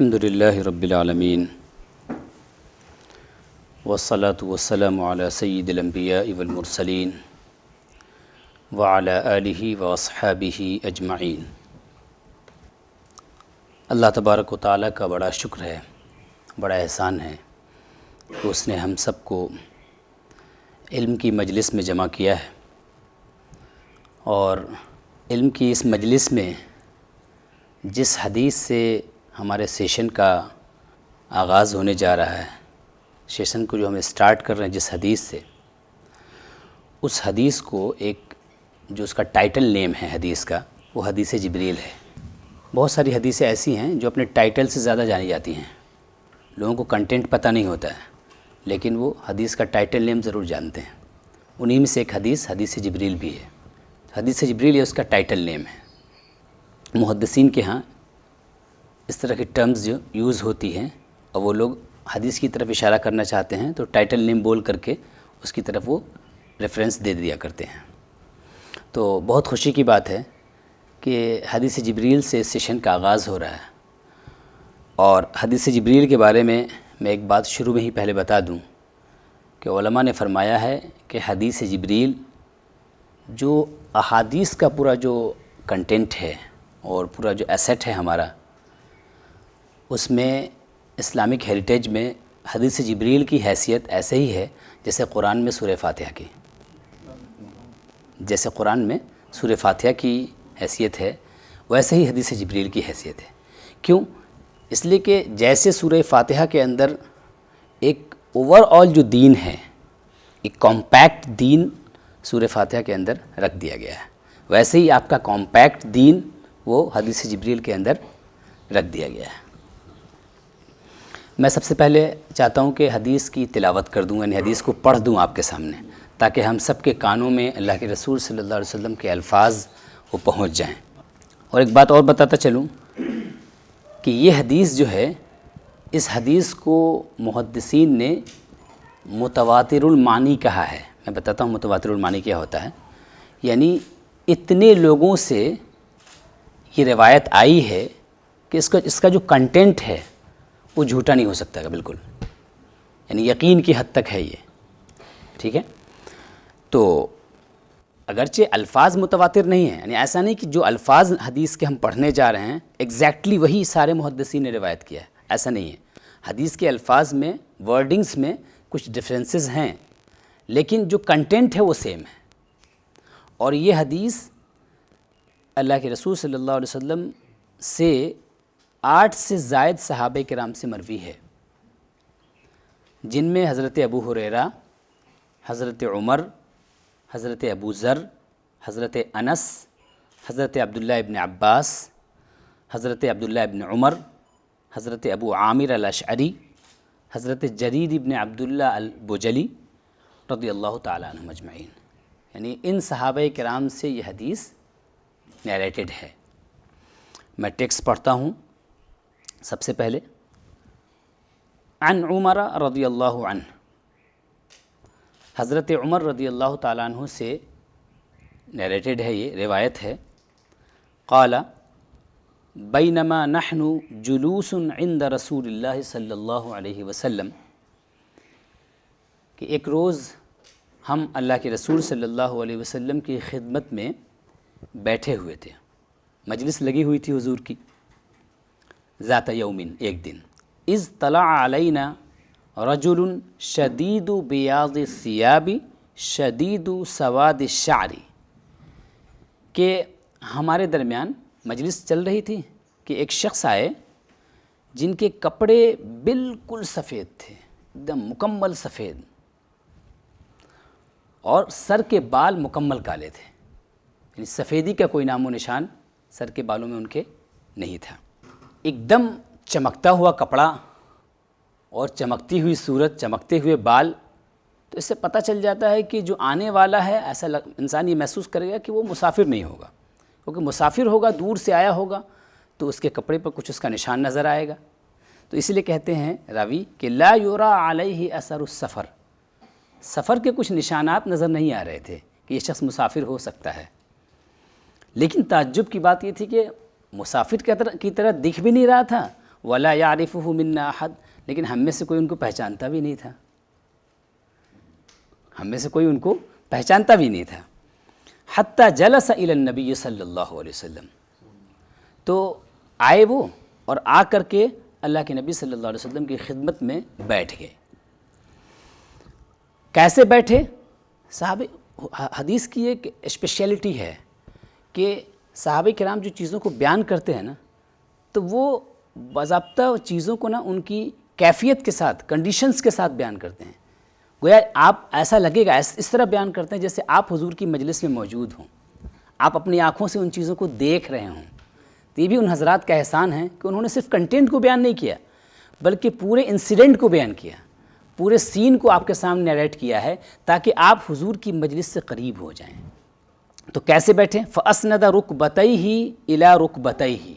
الحمد للہ رب العالمین والصلاة والسلام علی سید الانبیاء والمرسلین وعلی آلہ واصحابہ اجمعین۔ اللہ تبارک و تعالیٰ کا بڑا شکر ہے، بڑا احسان ہے کہ اس نے ہم سب کو علم کی مجلس میں جمع کیا ہے، اور علم کی اس مجلس میں جس حدیث سے ہمارے سیشن کا آغاز ہونے جا رہا ہے، سیشن کو جو ہم اسٹارٹ کر رہے ہیں جس حدیث سے، اس حدیث کو ایک جو اس کا ٹائٹل نیم ہے حدیث کا، وہ حدیث جبریل ہے۔ بہت ساری حدیثیں ایسی ہیں جو اپنے ٹائٹل سے زیادہ جانی جاتی ہیں، لوگوں کو کنٹینٹ پتہ نہیں ہوتا ہے، لیکن وہ حدیث کا ٹائٹل نیم ضرور جانتے ہیں۔ انہی میں سے ایک حدیث جبریل بھی ہے۔ حدیث جبریل یہ اس کا ٹائٹل نیم ہے۔ محدثین کے ہاں اس طرح کی ٹرمز جو یوز ہوتی ہیں، اور وہ لوگ حدیث کی طرف اشارہ کرنا چاہتے ہیں تو ٹائٹل نیم بول کر کے اس کی طرف وہ ریفرنس دے دیا کرتے ہیں۔ تو بہت خوشی کی بات ہے کہ حدیث جبریل سے سیشن کا آغاز ہو رہا ہے، اور حدیث جبریل کے بارے میں ایک بات شروع میں ہی پہلے بتا دوں کہ علماء نے فرمایا ہے کہ حدیث جبریل جو احادیث کا پورا جو کنٹینٹ ہے اور پورا جو ایسٹ ہے ہمارا، اس میں اسلامک ہیریٹیج میں حدیث جبریل کی حیثیت ایسے ہی ہے جیسے قرآن میں سورہ فاتحہ کی، جیسے قرآن میں سورہ فاتحہ کی حیثیت ہے، ویسے ہی حدیث جبریل کی حیثیت ہے۔ کیوں؟ اس لیے کہ جیسے سورہ فاتحہ کے اندر ایک اوور آل جو دین ہے، ایک کمپیکٹ دین سورہ فاتحہ کے اندر رکھ دیا گیا ہے، ویسے ہی آپ کا کمپیکٹ دین وہ حدیث جبریل کے اندر رکھ دیا گیا ہے۔ میں سب سے پہلے چاہتا ہوں کہ حدیث کی تلاوت کر دوں، یعنی حدیث کو پڑھ دوں آپ کے سامنے، تاکہ ہم سب کے کانوں میں اللہ کے رسول صلی اللہ علیہ وسلم کے الفاظ وہ پہنچ جائیں۔ اور ایک بات اور بتاتا چلوں کہ یہ حدیث جو ہے، اس حدیث کو محدثین نے متواتر المعانی کہا ہے۔ میں بتاتا ہوں متواتر المعانی کیا ہوتا ہے۔ یعنی اتنے لوگوں سے یہ روایت آئی ہے کہ اس کا جو کنٹینٹ ہے وہ جھوٹا نہیں ہو سکتا بالکل، یعنی یقین کی حد تک ہے یہ، ٹھیک ہے۔ تو اگرچہ الفاظ متواتر نہیں ہیں، یعنی ایسا نہیں کہ جو الفاظ حدیث کے ہم پڑھنے جا رہے ہیں ایگزیکٹلی وہی سارے محدثین نے روایت کیا ہے، ایسا نہیں ہے۔ حدیث کے الفاظ میں، ورڈنگز میں کچھ ڈفرینسز ہیں، لیکن جو کنٹینٹ ہے وہ سیم ہے۔ اور یہ حدیث اللہ کے رسول صلی اللہ علیہ وسلم سے 8 سے زائد صحابہ کرام سے مروی ہے، جن میں حضرت ابو ہریرہ، حضرت عمر، حضرت ابو ذر، حضرت انس، حضرت عبداللہ ابن عباس، حضرت عبداللہ ابن عمر، حضرت ابو عامر الاشعری، حضرت جریر ابن عبداللہ البجلی رضی اللہ تعالیٰ عنہم اجمعین، یعنی ان صحابہ کرام سے یہ حدیث نیریٹڈ ہے۔ میں ٹیکسٹ پڑھتا ہوں سب سے پہلے۔ عن عمر رضی اللہ عنہ، حضرت عمر رضی اللہ تعالیٰ عنہ سے نیریٹڈ ہے، یہ روایت ہے۔ قال بینما نحن جلوس عند رسول اللہ صلی اللہ علیہ وسلم، کہ ایک روز ہم اللہ کے رسول صلی اللہ علیہ وسلم کی خدمت میں بیٹھے ہوئے تھے، مجلس لگی ہوئی تھی حضور کی۔ ذات یومن، ایک دن، اذ طلع علینا رجل شدید بیاض الثیاب شدید سواد الشعر، کہ ہمارے درمیان مجلس چل رہی تھی کہ ایک شخص آئے جن کے کپڑے بالکل سفید تھے، ایک دم مکمل سفید، اور سر کے بال مکمل کالے تھے، یعنی سفیدی کا کوئی نام و نشان سر کے بالوں میں ان کے نہیں تھا۔ ایک دم چمکتا ہوا کپڑا اور چمکتی ہوئی صورت، چمکتے ہوئے بال، تو اس سے پتہ چل جاتا ہے کہ جو آنے والا ہے، ایسا انسان یہ محسوس کرے گا کہ وہ مسافر نہیں ہوگا، کیونکہ مسافر ہوگا، دور سے آیا ہوگا، تو اس کے کپڑے پر کچھ اس کا نشان نظر آئے گا۔ تو اس لیے کہتے ہیں راوی کہ لا یرا علیہ اثر السفر، سفر کے کچھ نشانات نظر نہیں آ رہے تھے کہ یہ شخص مسافر ہو سکتا ہے۔ لیکن تعجب کی بات یہ تھی کہ مسافر کی طرح دکھ بھی نہیں رہا تھا، ولا يعرفه منا احد، لیکن ہم میں سے کوئی ان کو پہچانتا بھی نہیں تھا، ہم میں سے کوئی ان کو پہچانتا بھی نہیں تھا۔ حتی جلس الی النبی صلی اللہ علیہ وسلم، تو آئے وہ اور آ کر کے اللہ کے نبی صلی اللہ علیہ وسلم کی خدمت میں بیٹھ گئے۔ کیسے بیٹھے؟ صحابہ، حدیث کی ایک اسپیشلٹی ہے کہ صحابہ کرام جو چیزوں کو بیان کرتے ہیں نا، تو وہ باضابطہ چیزوں کو نا ان کی کیفیت کے ساتھ، کنڈیشنز کے ساتھ بیان کرتے ہیں۔ گویا آپ ایسا لگے گا، اس طرح بیان کرتے ہیں جیسے آپ حضور کی مجلس میں موجود ہوں، آپ اپنی آنکھوں سے ان چیزوں کو دیکھ رہے ہوں۔ تو یہ بھی ان حضرات کا احسان ہے کہ انہوں نے صرف کنٹینٹ کو بیان نہیں کیا، بلکہ پورے انسیڈنٹ کو بیان کیا، پورے سین کو آپ کے سامنے نیریٹ کیا ہے تاکہ آپ حضور کی مجلس سے قریب ہو جائیں۔ تو کیسے بیٹھیں؟ فَأَسْنَدَ رُكْبَتَيْهِ إِلَى رُكْبَتَيْهِ،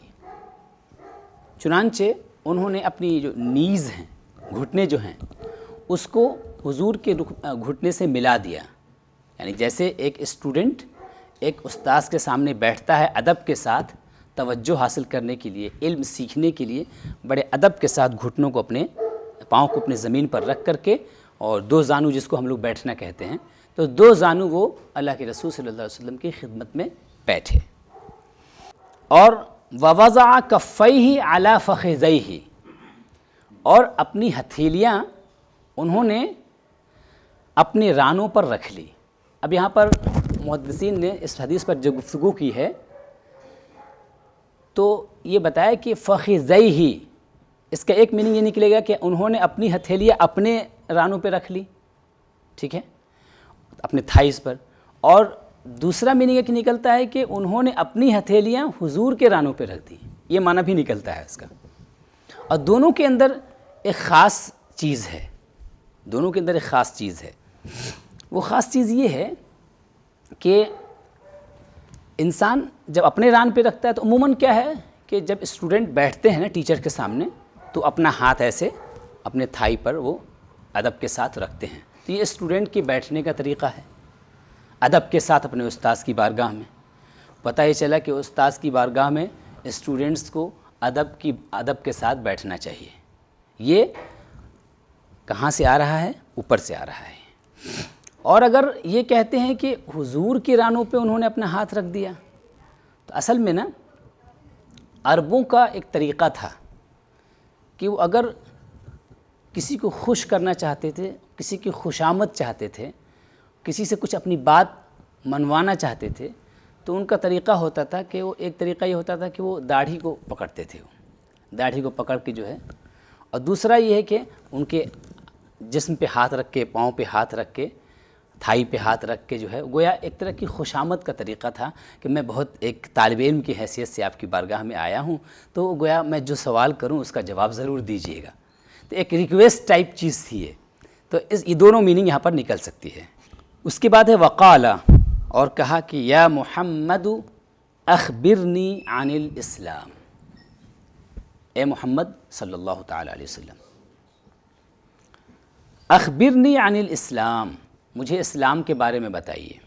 چنانچہ انہوں نے اپنی جو نیز ہیں، گھٹنے جو ہیں، اس کو حضور کے گھٹنے سے ملا دیا۔ یعنی جیسے ایک اسٹوڈنٹ ایک استاذ کے سامنے بیٹھتا ہے ادب کے ساتھ، توجہ حاصل کرنے کے لیے، علم سیکھنے کے لیے بڑے ادب کے ساتھ گھٹنوں کو اپنے پاؤں کو اپنے زمین پر رکھ کر کے، اور دو زانو جس کو ہم لوگ بیٹھنا کہتے ہیں، تو دو زانو وہ اللہ کے رسول صلی اللہ علیہ وسلم کی خدمت میں بیٹھے۔ اور وَوَضَعَ كَفَّيْهِ عَلَى فَخِذَيْهِ، اور اپنی ہتھیلیاں انہوں نے اپنے رانوں پر رکھ لی۔ اب یہاں پر محدثین نے اس حدیث پر جو گفتگو کی ہے تو یہ بتایا کہ فَخِذَيْهِ، اس کا ایک میننگ یہ نکلے گا کہ انہوں نے اپنی ہتھیلیاں اپنے رانوں پہ رکھ لی، ٹھیک ہے، اپنے تھائز پر، اور دوسرا میننگ یہ نکلتا ہے کہ انہوں نے اپنی ہتھیلیاں حضور کے رانوں پہ رکھ دی، یہ معنی بھی نکلتا ہے اس کا۔ اور دونوں کے اندر ایک خاص چیز ہے، دونوں کے اندر ایک خاص چیز ہے۔ وہ خاص چیز یہ ہے کہ انسان جب اپنے ران پہ رکھتا ہے تو عموماً کیا ہے کہ جب اسٹوڈنٹ بیٹھتے ہیں نا ٹیچر کے سامنے، تو اپنا ہاتھ ایسے اپنے تھائی پر وہ ادب کے ساتھ رکھتے ہیں۔ تو یہ اسٹوڈنٹ کے بیٹھنے کا طریقہ ہے، ادب کے ساتھ اپنے استاذ کی بارگاہ میں۔ پتہ یہ چلا کہ استاذ کی بارگاہ میں اسٹوڈنٹس کو ادب کے ساتھ بیٹھنا چاہیے۔ یہ کہاں سے آ رہا ہے؟ اوپر سے آ رہا ہے۔ اور اگر یہ کہتے ہیں کہ حضور کی رانوں پہ انہوں نے اپنا ہاتھ رکھ دیا، تو اصل میں نا عربوں کا ایک طریقہ تھا کہ وہ اگر کسی کو خوش کرنا چاہتے تھے، کسی کی خوشامد چاہتے تھے، کسی سے کچھ اپنی بات منوانا چاہتے تھے، تو ان کا طریقہ ہوتا تھا کہ وہ ایک طریقہ یہ ہوتا تھا کہ وہ داڑھی کو پکڑتے تھے، وہ داڑھی کو پکڑ کے جو ہے، اور دوسرا یہ ہے کہ ان کے جسم پہ ہاتھ رکھ کے، پاؤں پہ ہاتھ رکھ کے، تھائی پہ ہاتھ رکھ کے جو ہے، گویا ایک طرح کی خوشامد کا طریقہ تھا کہ میں بہت ایک طالب علم کی حیثیت سے آپ کی بارگاہ میں آیا ہوں، تو گویا میں جو سوال کروں اس کا جواب ضرور دیجیے گا۔ تو ایک ریکویسٹ ٹائپ چیز تھی یہ۔ تو یہ دونوں میننگ یہاں پر نکل سکتی ہے۔ اس کے بعد ہے وقال، اور کہا کہ یا محمد اخبرنی عن الاسلام، اے محمد صلی اللہ تعالی علیہ وسلم، اخبرنی عن الاسلام، مجھے اسلام کے بارے میں بتائیے۔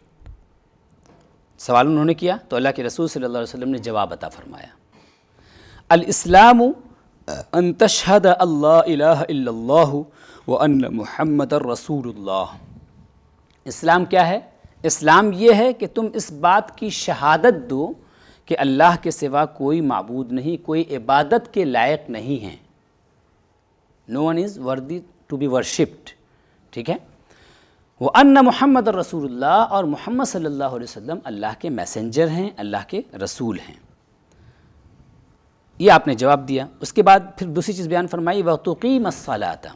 سوال انہوں نے کیا تو اللہ کے رسول صلی اللہ علیہ وسلم نے جواب عطا فرمایا، الاسلام ان تشہد اللہ الہ الا اللہ وان محمد رسول اللہ۔ اسلام کیا ہے؟ اسلام یہ ہے کہ تم اس بات کی شہادت دو کہ اللہ کے سوا کوئی معبود نہیں، کوئی عبادت کے لائق نہیں ہیں، no one is worthy to be worshipped، ٹھیک ہے، وَأَنَّ محمد رسول اللہ، اور محمد صلی اللہ علیہ وسلم اللہ کے میسنجر ہیں، اللہ کے رسول ہیں۔ یہ آپ نے جواب دیا۔ اس کے بعد پھر دوسری چیز بیان فرمائی، وَتُقِيمَ الصَّلَاةَ،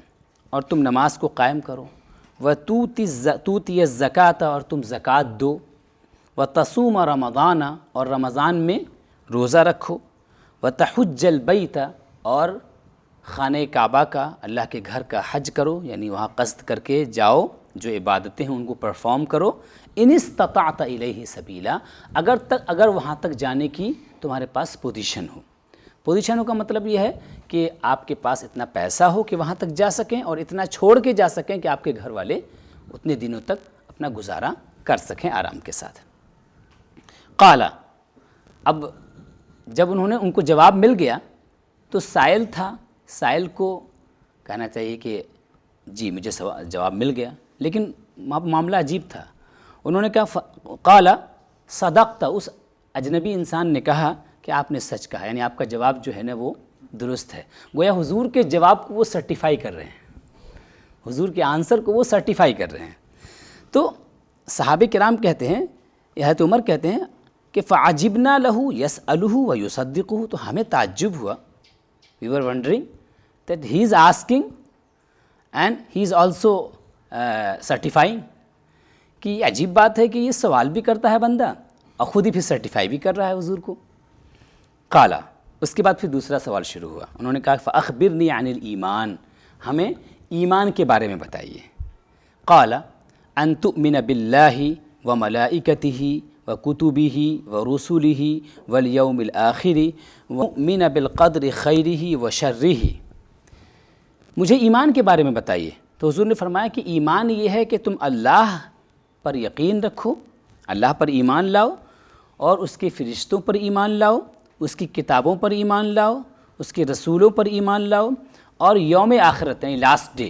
اور تم نماز کو قائم کرو، وَتُؤْتِيَ الزَّكَاةَ، اور تم زکوٰۃ دو، وَتَصُومَ رمضان، اور رمضان میں روزہ رکھو، وَتَحُجَّ الْبَيْتَ، اور خانہ کعبہ کا، اللہ کے گھر کا حج کرو، یعنی وہاں قصد کر کے جاؤ، جو عبادتیں ہیں ان کو پرفارم کرو، ان استطعت الیہ سبیلا، اگر وہاں تک جانے کی تمہارے پاس پوزیشن ہو۔ پوزیشنوں کا مطلب یہ ہے کہ آپ کے پاس اتنا پیسہ ہو کہ وہاں تک جا سکیں، اور اتنا چھوڑ کے جا سکیں کہ آپ کے گھر والے اتنے دنوں تک اپنا گزارا کر سکیں آرام کے ساتھ۔ قال، اب جب انہوں نے ان کو جواب مل گیا تو سائل تھا، سائل کو کہنا چاہیے کہ جی مجھے جواب مل گیا، لیکن معاملہ عجیب تھا. انہوں نے کہا قال صدقت، اس اجنبی انسان نے کہا کہ آپ نے سچ کہا، یعنی آپ کا جواب جو ہے نا وہ درست ہے. گویا حضور کے جواب کو وہ سرٹیفائی کر رہے ہیں، حضور کے آنسر کو وہ سرٹیفائی کر رہے ہیں. تو صحابہ کرام کہتے ہیں، حضرت عمر کہتے ہیں کہ فعجبنا لہ یسألہ ویصدقہ، تو ہمیں تعجب ہوا، we were wondering that he is asking and he is also certifying، کہ عجیب بات ہے کہ یہ سوال بھی کرتا ہے بندہ اور خود ہی پھر سرٹیفائی بھی کر رہا ہے حضور کو. قالا، اس کے بعد پھر دوسرا سوال شروع ہوا. انہوں نے کہا فاخبرنی عن الایمان، ہمیں ایمان کے بارے میں بتائیے. قال ان تؤمن باللہ وملائکتہ وکتبہ ورسلہ والیوم الآخر وتؤمن بالقدر خیرہ وشرہ. مجھے ایمان کے بارے میں بتائیے. تو حضور نے فرمایا کہ ایمان یہ ہے کہ تم اللہ پر یقین رکھو، اللہ پر ایمان لاؤ، اور اس کے فرشتوں پر ایمان لاؤ، اس کی کتابوں پر ایمان لاؤ، اس کے رسولوں پر ایمان لاؤ، اور یوم آخرت یعنی لاسٹ ڈے،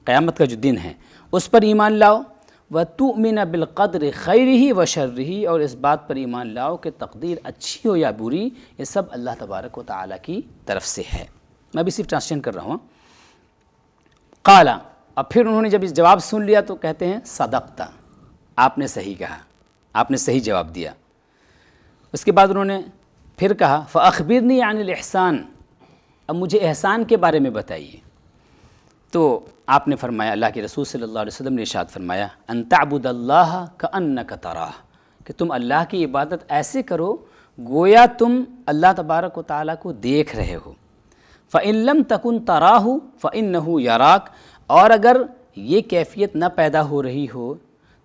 قیامت کا جو دن ہے اس پر ایمان لاؤ. وَتُؤْمِنَ بِالْقَدْرِ خَيْرِهِ وَشَرِّهِ، اور اس بات پر ایمان لاؤ کہ تقدیر اچھی ہو یا بری یہ سب اللہ تبارک و تعالیٰ کی طرف سے ہے. میں بھی صرف ٹرانسلیشن کر رہا ہوں. قالا، اب پھر انہوں نے جب اس جواب سن لیا تو کہتے ہیں صدقتا، آپ نے صحیح کہا، آپ نے صحیح جواب دیا. اس کے بعد انہوں نے پھر کہا فاخبرنی عن الاحسان، اب مجھے احسان کے بارے میں بتائیے. تو آپ نے فرمایا، اللہ کے رسول صلی اللہ علیہ وسلم نے ارشاد فرمایا ان تعبد اللہ کأنک تراہ، کہ تم اللہ کی عبادت ایسے کرو گویا تم اللہ تبارک و تعالیٰ کو دیکھ رہے ہو. فإن لم تکن تراہ فإنہ یراک، اور اگر یہ کیفیت نہ پیدا ہو رہی ہو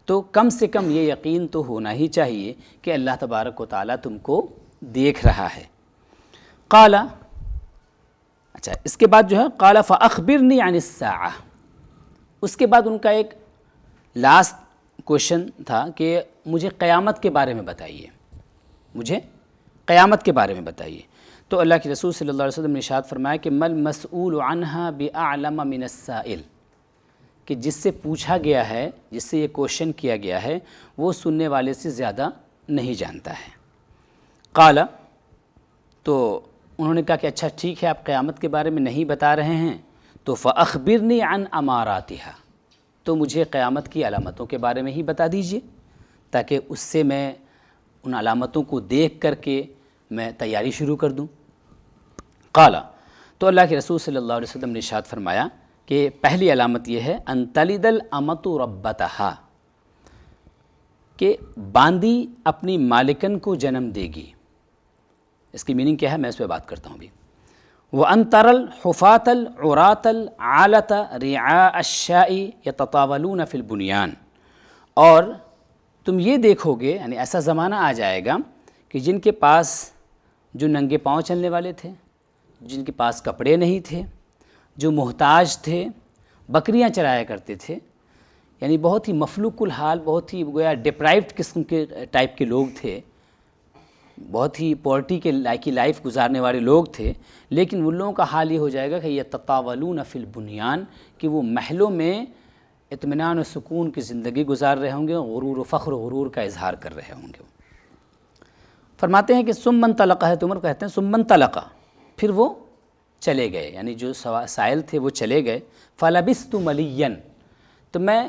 تو کم سے کم یہ یقین تو ہونا ہی چاہیے کہ اللہ تبارک و تعالیٰ تم کو دیکھ رہا ہے. قال، اچھا اس کے بعد جو ہے قال فاخبرنی عن الساعہ، اس کے بعد ان کا ایک لاسٹ کوشچن تھا کہ مجھے قیامت کے بارے میں بتائیے، مجھے قیامت کے بارے میں بتائیے. تو اللہ کے رسول صلی اللہ علیہ وسلم نے ارشاد فرمایا کہ مل مسئول عنہا بأعلم من السائل، کہ جس سے پوچھا گیا ہے، جس سے یہ کوشچن کیا گیا ہے، وہ سننے والے سے زیادہ نہیں جانتا ہے. قال، تو انہوں نے کہا کہ اچھا ٹھیک ہے آپ قیامت کے بارے میں نہیں بتا رہے ہیں تو فاخبرنی عن اماراتہا، تو مجھے قیامت کی علامتوں کے بارے میں ہی بتا دیجئے تاکہ اس سے میں ان علامتوں کو دیکھ کر کے میں تیاری شروع کر دوں. قال، تو اللہ کے رسول صلی اللہ علیہ وسلم نے ارشاد فرمایا کہ پہلی علامت یہ ہے ان تلد الامۃ ربتہا، کہ باندی اپنی مالکن کو جنم دے گی. اس کی میننگ کیا ہے میں اس پہ بات کرتا ہوں ابھی. وَأَن تَرَى الْحُفَاةَ الْعُرَاةَ الْعَالَةَ رِعَاءَ الشَّاءِ يَتَطَاوَلُونَ فِي الْبُنْيَانِ، اور تم یہ دیکھو گے یعنی ایسا زمانہ آ جائے گا کہ جن کے پاس جو ننگے پاؤں چلنے والے تھے، جن کے پاس کپڑے نہیں تھے، جو محتاج تھے، بکریاں چرایا کرتے تھے، یعنی بہت ہی مفلوق الحال، بہت ہی گویا ڈپرائیوڈ قسم کے ٹائپ کے لوگ تھے، بہت ہی پورٹی کے لائف گزارنے والے لوگ تھے. لیکن ان لوگوں کا حال یہ ہو جائے گا کہ یتطاولون فی البنیان، کہ وہ محلوں میں اطمینان و سکون کی زندگی گزار رہے ہوں گے، غرور و فخر و غرور کا اظہار کر رہے ہوں گے. فرماتے ہیں کہ ثم انطلق، ہے عمر کہتے ہیں ثم انطلق، پھر وہ چلے گئے، یعنی جو سائل تھے وہ چلے گئے. فلبثت ملیا، تو میں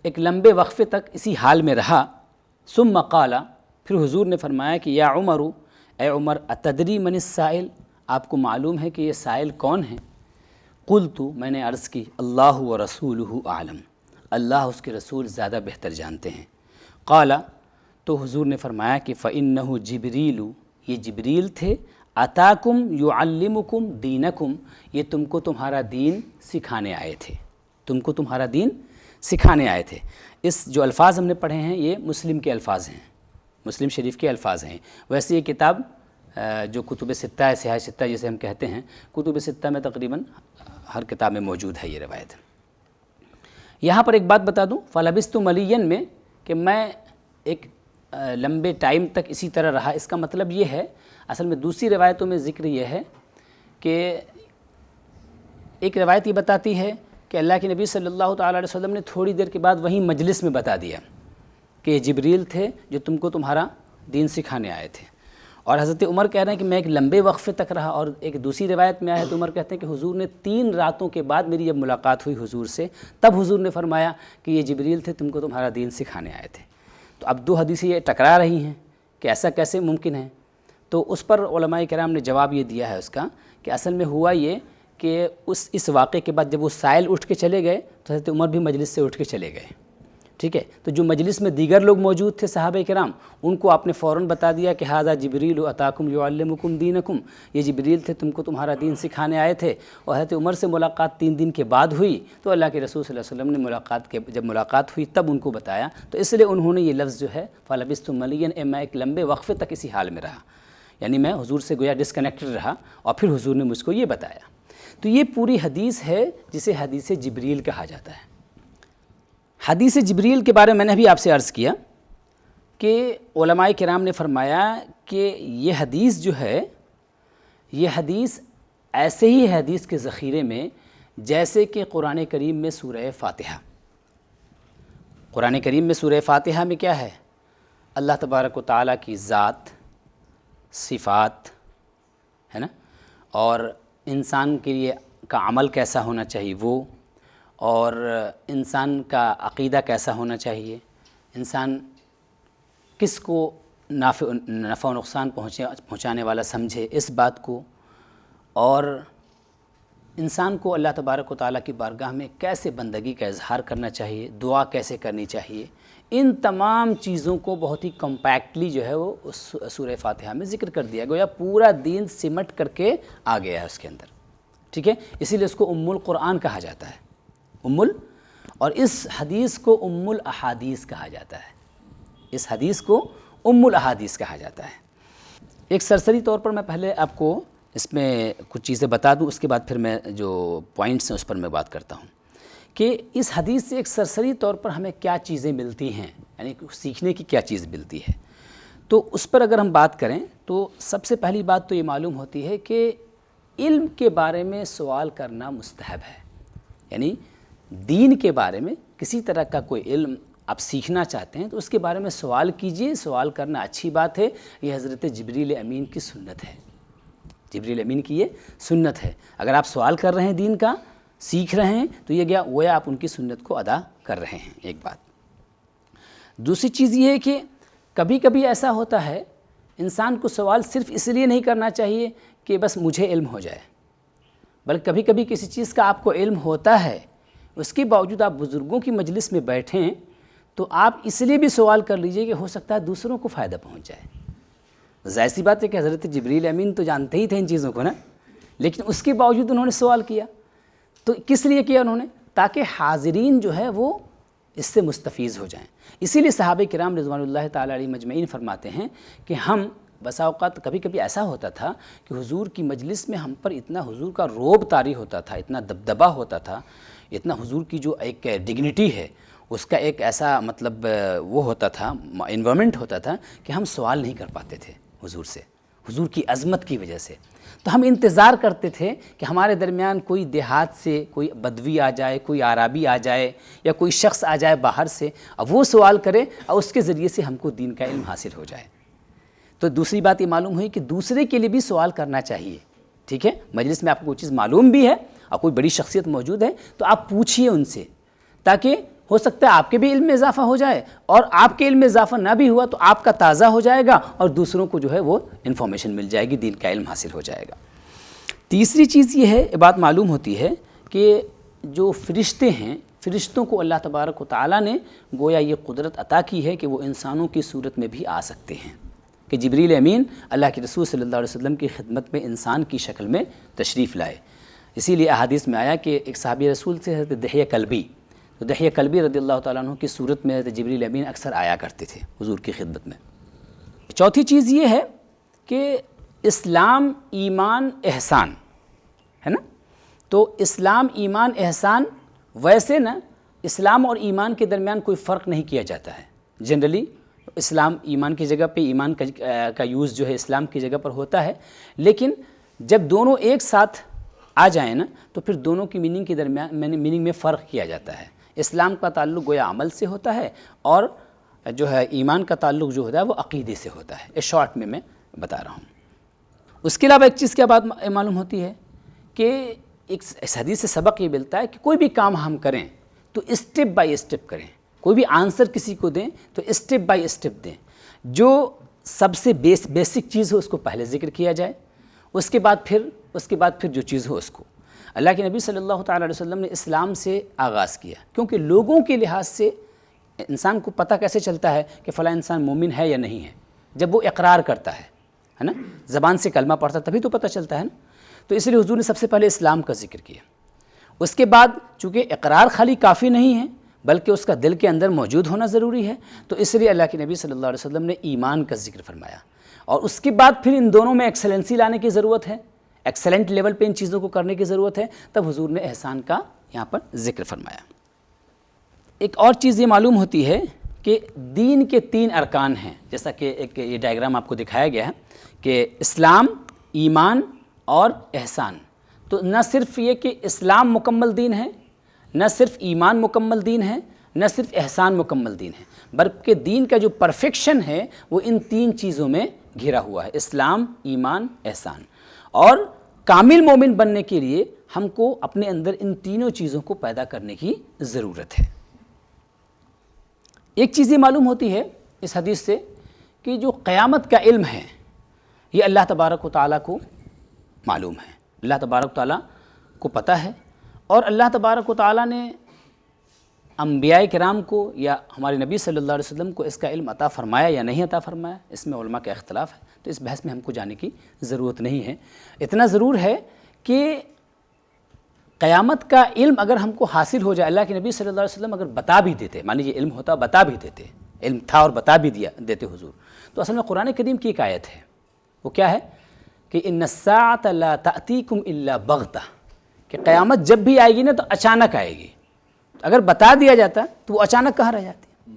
ایک لمبے وقفے تک اسی حال میں رہا. ثم قال، پھر حضور نے فرمایا کہ یا عمر، اے عمر، اتدری من السائل، آپ کو معلوم ہے کہ یہ سائل کون ہیں؟ قلت، میں نے عرض کی اللہ ورسولہ اعلم، اللہ اس کے رسول زیادہ بہتر جانتے ہیں. قال، تو حضور نے فرمایا کہ فإنہ جبریل، یہ جبریل تھے، اتاکم یعلمکم دینکم، یہ تم کو تمہارا دین سکھانے آئے تھے، تم کو تمہارا دین سکھانے آئے تھے. اس جو الفاظ ہم نے پڑھے ہیں یہ مسلم کے الفاظ ہیں، مسلم شریف کے الفاظ ہیں. ویسے یہ کتاب جو کتب ستہ ہے، صحاح ستہ جسے ہم کہتے ہیں، کتب ستہ میں تقریباً ہر کتاب میں موجود ہے یہ روایت. یہاں پر ایک بات بتا دوں، فلبثت ملیا میں، کہ میں ایک لمبے ٹائم تک اسی طرح رہا، اس کا مطلب یہ ہے، اصل میں دوسری روایتوں میں ذکر یہ ہے کہ ایک روایت یہ بتاتی ہے کہ اللہ کے نبی صلی اللہ تعالیٰ علیہ وسلم نے تھوڑی دیر کے بعد وہیں مجلس میں بتا دیا کہ یہ جبریل تھے جو تم کو تمہارا دین سکھانے آئے تھے. اور حضرت عمر کہہ رہے ہیں کہ میں ایک لمبے وقفے تک رہا، اور ایک دوسری روایت میں آیا ہے تو عمر کہتے ہیں کہ حضور نے 3 راتوں کے بعد میری جب ملاقات ہوئی حضور سے، تب حضور نے فرمایا کہ یہ جبریل تھے تم کو تمہارا دین سکھانے آئے تھے. تو اب 2 حدیثیں یہ ٹکرا رہی ہیں کہ ایسا کیسے ممکن ہے. تو اس پر علماء کرام نے جواب یہ دیا ہے اس کا کہ اصل میں ہوا یہ کہ اس واقعے کے بعد جب وہ سائل اٹھ کے چلے گئے تو حضرت عمر بھی مجلس سے اٹھ کے چلے گئے. ٹھیک ہے، تو جو مجلس میں دیگر لوگ موجود تھے صحابہ کرام، ان کو آپ نے فوراً بتا دیا کہ ھذا جبریل اتاکم یعلمکم دینکم، یہ جبریل تھے تم کو تمہارا دین سکھانے آئے تھے. اور حضرت عمر سے ملاقات 3 دن کے بعد ہوئی تو اللہ کے رسول صلی اللہ علیہ وسلم نے جب ملاقات ہوئی تب ان کو بتایا. تو اس لیے انہوں نے یہ لفظ جو ہے فلبثت ملیا، میں ایک لمبے وقفے تک اسی حال میں رہا، یعنی میں حضور سے گویا ڈسکنیکٹڈ رہا، اور پھر حضور نے مجھ کو یہ بتایا. تو یہ پوری حدیث ہے جسے حدیث جبریل کہا جاتا ہے. حدیث جبریل کے بارے میں نے بھی آپ سے عرض کیا کہ علماء کرام نے فرمایا کہ یہ حدیث جو ہے، یہ حدیث ایسے ہی حدیث کے ذخیرے میں جیسے کہ قرآن کریم میں سورہ فاتحہ. قرآن کریم میں سورہ فاتحہ میں کیا ہے؟ اللہ تبارک و تعالیٰ کی ذات، صفات ہے نا، اور انسان کے لیے کا عمل کیسا ہونا چاہیے وہ، اور انسان کا عقیدہ کیسا ہونا چاہیے، انسان کس کو نفع و نقصان پہنچانے والا سمجھے اس بات کو، اور انسان کو اللہ تبارک و تعالیٰ کی بارگاہ میں کیسے بندگی کا اظہار کرنا چاہیے، دعا کیسے کرنی چاہیے، ان تمام چیزوں کو بہت ہی کمپیکٹلی جو ہے وہ سورہ فاتحہ میں ذکر کر دیا گیا. پورا دین سمٹ کر کے آ گیا ہے اس کے اندر. ٹھیک ہے، اسی لیے اس کو ام القرآن کہا جاتا ہے، اور اس حدیث کو ام الاحادیث کہا جاتا ہے. اس حدیث کو ام الاحادیث کہا جاتا ہے. ایک سرسری طور پر میں پہلے آپ کو اس میں کچھ چیزیں بتا دوں، اس کے بعد پھر میں جو پوائنٹس ہیں اس پر میں بات کرتا ہوں کہ اس حدیث سے ایک سرسری طور پر ہمیں کیا چیزیں ملتی ہیں، یعنی سیکھنے کی کیا چیز ملتی ہے. تو اس پر اگر ہم بات کریں تو سب سے پہلی بات تو یہ معلوم ہوتی ہے کہ علم کے بارے میں سوال کرنا مستحب ہے. یعنی دین کے بارے میں کسی طرح کا کوئی علم آپ سیکھنا چاہتے ہیں تو اس کے بارے میں سوال کیجئے. سوال کرنا اچھی بات ہے، یہ حضرت جبریل امین کی سنت ہے. جبریل امین کی یہ سنت ہے. اگر آپ سوال کر رہے ہیں دین کا، سیکھ رہے ہیں، تو یہ گویا آپ ان کی سنت کو ادا کر رہے ہیں. ایک بات. دوسری چیز یہ ہے کہ کبھی کبھی ایسا ہوتا ہے انسان کو سوال صرف اس لیے نہیں کرنا چاہیے کہ بس مجھے علم ہو جائے، بلکہ کبھی کبھی کسی چیز کا آپ کو علم ہوتا ہے، اس کے باوجود آپ بزرگوں کی مجلس میں بیٹھیں تو آپ اس لیے بھی سوال کر لیجئے کہ ہو سکتا ہے دوسروں کو فائدہ پہنچ جائے. ظاہر سی بات ہے کہ حضرت جبریل امین تو جانتے ہی تھے ان چیزوں کو نا، لیکن اس کے باوجود انہوں نے سوال کیا. تو کس لیے کیا انہوں نے؟ تاکہ حاضرین جو ہے وہ اس سے مستفیض ہو جائیں. اسی لیے صحابہ کرام رضوان اللہ تعالیٰ علیہ مجمعین فرماتے ہیں کہ ہم بسا اوقات کبھی کبھی ایسا ہوتا تھا کہ حضور کی مجلس میں ہم پر اتنا حضور کا رعب طاری ہوتا تھا، اتنا دبدبہ ہوتا تھا، اتنا حضور کی جو ایک ڈگنیٹی ہے اس کا ایک ایسا مطلب وہ ہوتا تھا، انوائرمنٹ ہوتا تھا کہ ہم سوال نہیں کر پاتے تھے حضور سے، حضور کی عظمت کی وجہ سے. تو ہم انتظار کرتے تھے کہ ہمارے درمیان کوئی دیہات سے کوئی بدوی آ جائے، کوئی عرابی آ جائے، یا کوئی شخص آ جائے باہر سے، اب وہ سوال کرے اور اس کے ذریعے سے ہم کو دین کا علم حاصل ہو جائے. تو دوسری بات یہ معلوم ہوئی کہ دوسرے کے لیے بھی سوال کرنا چاہیے. ٹھیک ہے، مجلس میں آپ کو کوئی چیز معلوم بھی ہے اور کوئی بڑی شخصیت موجود ہے تو آپ پوچھئے ان سے، تاکہ ہو سکتا ہے آپ کے بھی علم میں اضافہ ہو جائے، اور آپ کے علم میں اضافہ نہ بھی ہوا تو آپ کا تازہ ہو جائے گا اور دوسروں کو جو ہے وہ انفارمیشن مل جائے گی، دین کا علم حاصل ہو جائے گا. تیسری چیز یہ ہے، بات معلوم ہوتی ہے کہ جو فرشتے ہیں، فرشتوں کو اللہ تبارک و تعالیٰ نے گویا یہ قدرت عطا کی ہے کہ وہ انسانوں کی صورت میں بھی آ سکتے ہیں، کہ جبریل امین اللہ کے رسول صلی اللہ علیہ وسلم کی خدمت میں انسان کی شکل میں تشریف لائے. اسی لیے احادیث میں آیا کہ ایک صحابی رسول سے حضرت دحیہ کلبی، تو دحیہ کلبی رضی اللہ تعالیٰ عنہ کی صورت میں حضرت جبریل امین اکثر آیا کرتے تھے حضور کی خدمت میں. چوتھی چیز یہ ہے کہ اسلام، ایمان، احسان ہے نا. تو اسلام، ایمان، احسان، ویسے نا اسلام اور ایمان کے درمیان کوئی فرق نہیں کیا جاتا ہے. جنرلی اسلام ایمان کی جگہ پہ ایمان کا یوز جو ہے اسلام کی جگہ پر ہوتا ہے، لیکن جب دونوں ایک ساتھ آ جائیں نا تو پھر دونوں کی میننگ کے درمیان میننگ میں فرق کیا جاتا ہے۔ اسلام کا تعلق گویا عمل سے ہوتا ہے اور جو ہے ایمان کا تعلق جو ہوتا ہے وہ عقیدے سے ہوتا ہے۔ اس شارٹ میں بتا رہا ہوں۔ اس کے علاوہ ایک چیز کیا بات معلوم ہوتی ہے کہ ایک حدیث سے سبق یہ ملتا ہے کہ کوئی بھی کام ہم کریں تو اسٹیپ بائی اسٹیپ کریں، کوئی بھی آنسر کسی کو دیں تو اسٹیپ بائی اسٹیپ دیں، جو سب سے بیسک چیز ہو اس کو پہلے ذکر کیا جائے، اس کے بعد پھر جو چیز ہو اس کو۔ اللہ کے نبی صلی اللہ تعالیٰ علیہ وسلم نے اسلام سے آغاز کیا، کیونکہ لوگوں کے لحاظ سے انسان کو پتہ کیسے چلتا ہے کہ فلاں انسان مومن ہے یا نہیں ہے؟ جب وہ اقرار کرتا ہے نا، زبان سے کلمہ پڑھتا تبھی تو پتہ چلتا ہے نا۔ تو اس لیے حضور نے سب سے پہلے اسلام کا ذکر کیا۔ اس کے بعد چونکہ اقرار خالی کافی نہیں ہے بلکہ اس کا دل کے اندر موجود ہونا ضروری ہے، تو اس لیے اللہ کے نبی صلی اللہ علیہ وسلم نے ایمان کا ذکر فرمایا، اور اس کے بعد پھر ان دونوں میں ایکسلنسی لانے کی ضرورت ہے، ایکسلنٹ لیول پہ ان چیزوں کو کرنے کی ضرورت ہے، تب حضور نے احسان کا یہاں پر ذکر فرمایا۔ ایک اور چیز یہ معلوم ہوتی ہے کہ دین کے 3 ارکان ہیں، جیسا کہ ایک یہ ڈائیگرام آپ کو دکھایا گیا ہے کہ اسلام، ایمان اور احسان۔ تو نہ صرف یہ کہ اسلام مکمل دین ہے، نہ صرف ایمان مکمل دین ہے، نہ صرف احسان مکمل دین ہے، بلکہ دین کا جو پرفیکشن ہے وہ ان 3 چیزوں میں گھرا ہوا ہے، اسلام، ایمان، احسان۔ اور کامل مومن بننے کے لیے ہم کو اپنے اندر ان تینوں چیزوں کو پیدا کرنے کی ضرورت ہے۔ ایک چیز یہ معلوم ہوتی ہے اس حدیث سے کہ جو قیامت کا علم ہے یہ اللہ تبارک و تعالیٰ کو معلوم ہے، اللہ تبارک و تعالیٰ کو پتہ ہے، اور اللہ تبارک و تعالیٰ نے انبیاء کرام کو یا ہمارے نبی صلی اللہ علیہ وسلم کو اس کا علم عطا فرمایا یا نہیں عطا فرمایا، اس میں علماء کا اختلاف ہے، تو اس بحث میں ہم کو جانے کی ضرورت نہیں ہے۔ اتنا ضرور ہے کہ قیامت کا علم اگر ہم کو حاصل ہو جائے، اللہ کے نبی صلی اللہ علیہ وسلم اگر بتا بھی دیتے، مان لیجیے علم ہوتا بتا بھی دیتے، علم تھا اور بتا بھی دیتے حضور، تو اصل میں قرآن کریم کی ایک آیت ہے، وہ کیا ہے کہ ان الساعۃ لا تأتیکم الا بغتہ، کہ قیامت جب بھی آئے گی نا تو اچانک آئے گی۔ اگر بتا دیا جاتا تو وہ اچانک کہاں رہ جاتی،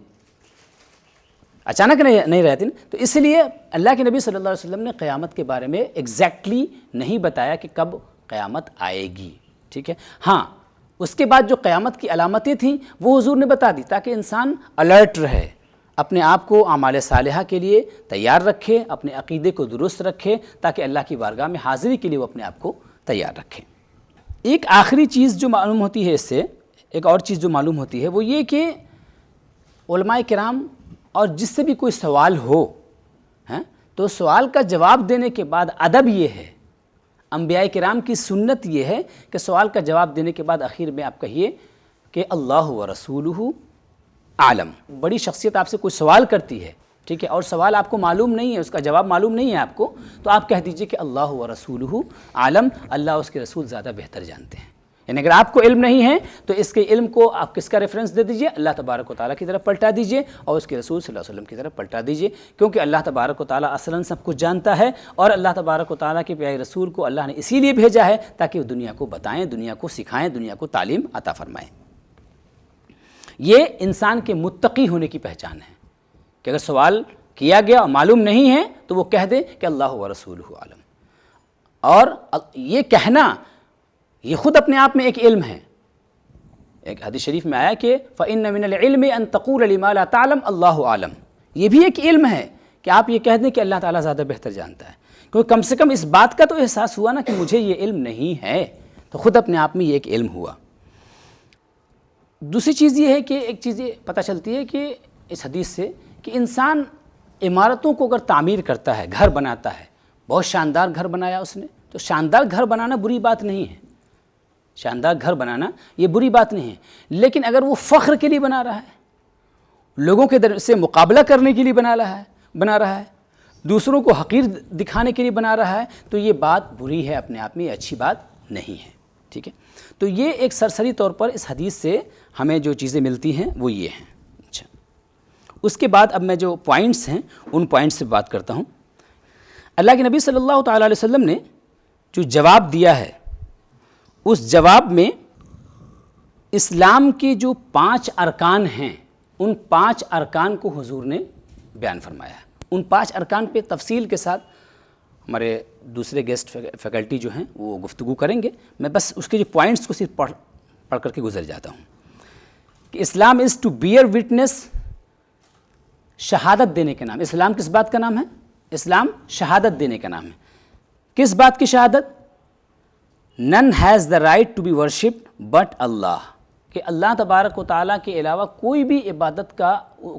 اچانک نہیں رہتی نا۔ تو اس لیے اللہ کے نبی صلی اللہ علیہ وسلم نے قیامت کے بارے میں ایگزیکٹلی نہیں بتایا کہ کب قیامت آئے گی، ٹھیک ہے۔ ہاں اس کے بعد جو قیامت کی علامتیں تھیں وہ حضور نے بتا دی تاکہ انسان الرٹ رہے، اپنے آپ کو اعمال صالحہ کے لیے تیار رکھے، اپنے عقیدے کو درست رکھے، تاکہ اللہ کی بارگاہ میں حاضری کے لیے وہ اپنے آپ کو تیار رکھے۔ ایک آخری چیز جو معلوم ہوتی ہے اس سے، ایک اور چیز جو معلوم ہوتی ہے وہ یہ کہ علماء کرام اور جس سے بھی کوئی سوال ہو تو سوال کا جواب دینے کے بعد ادب یہ ہے، انبیاء کرام کی سنت یہ ہے کہ سوال کا جواب دینے کے بعد آخر میں آپ کہیے کہ اللہ و رسولہ عالم۔ بڑی شخصیت آپ سے کوئی سوال کرتی ہے، ٹھیک ہے، اور سوال آپ کو معلوم نہیں ہے، اس کا جواب معلوم نہیں ہے آپ کو، تو آپ کہہ دیجئے کہ اللہ و رسولہ عالم، اللہ اس کے رسول زیادہ بہتر جانتے ہیں۔ یعنی اگر آپ کو علم نہیں ہے تو اس کے علم کو آپ کس کا ریفرنس دے دیجئے، اللہ تبارک و تعالیٰ کی طرف پلٹا دیجئے اور اس کے رسول صلی اللہ علیہ وسلم کی طرف پلٹا دیجئے، کیونکہ اللہ تبارک و تعالیٰ اصلاً سب کچھ جانتا ہے، اور اللہ تبارک و تعالیٰ کے پیارے رسول کو اللہ نے اسی لیے بھیجا ہے تاکہ وہ دنیا کو بتائیں، دنیا کو سکھائیں، دنیا کو تعلیم عطا فرمائیں۔ یہ انسان کے متقی ہونے کی پہچان ہے کہ اگر سوال کیا گیا اور معلوم نہیں ہے تو وہ کہہ دے کہ اللہ و رسولہ عالم۔ اور یہ کہنا یہ خود اپنے آپ میں ایک علم ہے۔ ایک حدیث شریف میں آیا کہ فَإِنَّ مِنَ الْعِلْمِ أَن تَقُولَ لِمَا لَا تَعْلَمْ اللَّهُ عَالَمْ، یہ بھی ایک علم ہے کہ آپ یہ کہہ دیں کہ اللہ تعالیٰ زیادہ بہتر جانتا ہے، کیونکہ کم سے کم اس بات کا تو احساس ہوا نا کہ مجھے یہ علم نہیں ہے، تو خود اپنے آپ میں یہ ایک علم ہوا۔ دوسری چیز یہ ہے کہ ایک چیز یہ پتہ چلتی ہے کہ اس حدیث سے کہ انسان عمارتوں کو اگر تعمیر کرتا ہے، گھر بناتا ہے، بہت شاندار گھر بنایا اس نے، تو شاندار گھر بنانا بری بات نہیں ہے، شاندار گھر بنانا یہ بری بات نہیں ہے، لیکن اگر وہ فخر کے لیے بنا رہا ہے، لوگوں کے سے مقابلہ کرنے کے لیے بنا رہا ہے، دوسروں کو حقیر دکھانے کے لیے بنا رہا ہے، تو یہ بات بری ہے اپنے آپ میں، یہ اچھی بات نہیں ہے، ٹھیک ہے۔ تو یہ ایک سرسری طور پر اس حدیث سے ہمیں جو چیزیں ملتی ہیں وہ یہ ہیں۔ اچھا، اس کے بعد اب میں جو پوائنٹس ہیں ان پوائنٹس سے بات کرتا ہوں۔ اللہ کے نبی صلی اللہ تعالیٰ علیہ وسلم نے جو جواب دیا ہے اس جواب میں اسلام کے جو 5 ارکان ہیں ان 5 ارکان کو حضور نے بیان فرمایا ہے۔ ان 5 ارکان پہ تفصیل کے ساتھ ہمارے دوسرے گیسٹ فیکلٹی جو ہیں وہ گفتگو کریں گے، میں بس اس کے جو پوائنٹس کو صرف پڑھ کر کے گزر جاتا ہوں کہ اسلام از ٹو بیئر وٹنس، شہادت دینے کا نام۔ اسلام کس بات کا نام ہے؟ اسلام شہادت دینے کا نام ہے۔ کس بات کی شہادت؟ None has the right to be worshipped but Allah, کہ اللہ تبارک و تعالیٰ کے علاوہ کوئی بھی عبادت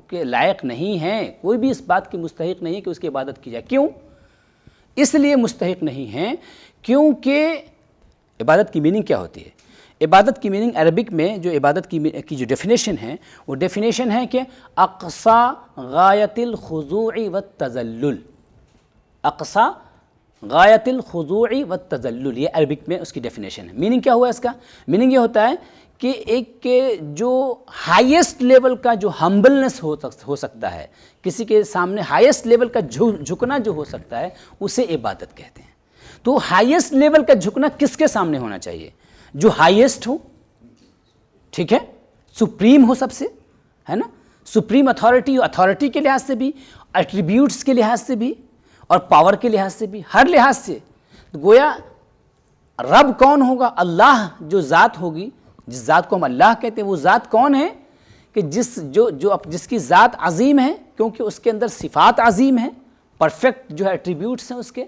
کے لائق نہیں ہے، کوئی بھی اس بات کی مستحق نہیں ہے کہ اس کی عبادت کی جائے۔ کیوں؟ اس لیے مستحق نہیں ہے کیونکہ عبادت کی میننگ کیا ہوتی ہے؟ عبادت کی میننگ عربک میں جو عبادت کی جو ڈیفینیشن ہے وہ ڈیفینیشن ہے کہ اقصا غایت الخضوع والتذلل، اقصا غایت الخضوع والتذلل، یہ عربک میں اس کی ڈیفینیشن ہے۔ میننگ کیا ہوا اس کا؟ میننگ یہ ہوتا ہے کہ ایک جو ہائیسٹ لیول کا جو ہمبلنس ہو سکتا ہے، کسی کے سامنے ہائیسٹ لیول کا جھکنا جو ہو سکتا ہے اسے عبادت کہتے ہیں۔ تو ہائیسٹ لیول کا جھکنا کس کے سامنے ہونا چاہیے؟ جو ہائیسٹ ہو، ٹھیک ہے، سپریم ہو، سب سے، ہے نا، سپریم اتھارٹی ہو، اتھارٹی کے لحاظ سے بھی، ایٹریبیوٹس کے لحاظ سے بھی، اور پاور کے لحاظ سے بھی، ہر لحاظ سے۔ گویا رب کون ہوگا؟ اللہ جو ذات ہوگی، جس ذات کو ہم اللہ کہتے ہیں، وہ ذات کون ہے کہ جس کی ذات عظیم ہے، کیونکہ اس کے اندر صفات عظیم ہیں، پرفیکٹ جو ہے ایٹریبیوٹس ہیں اس کے،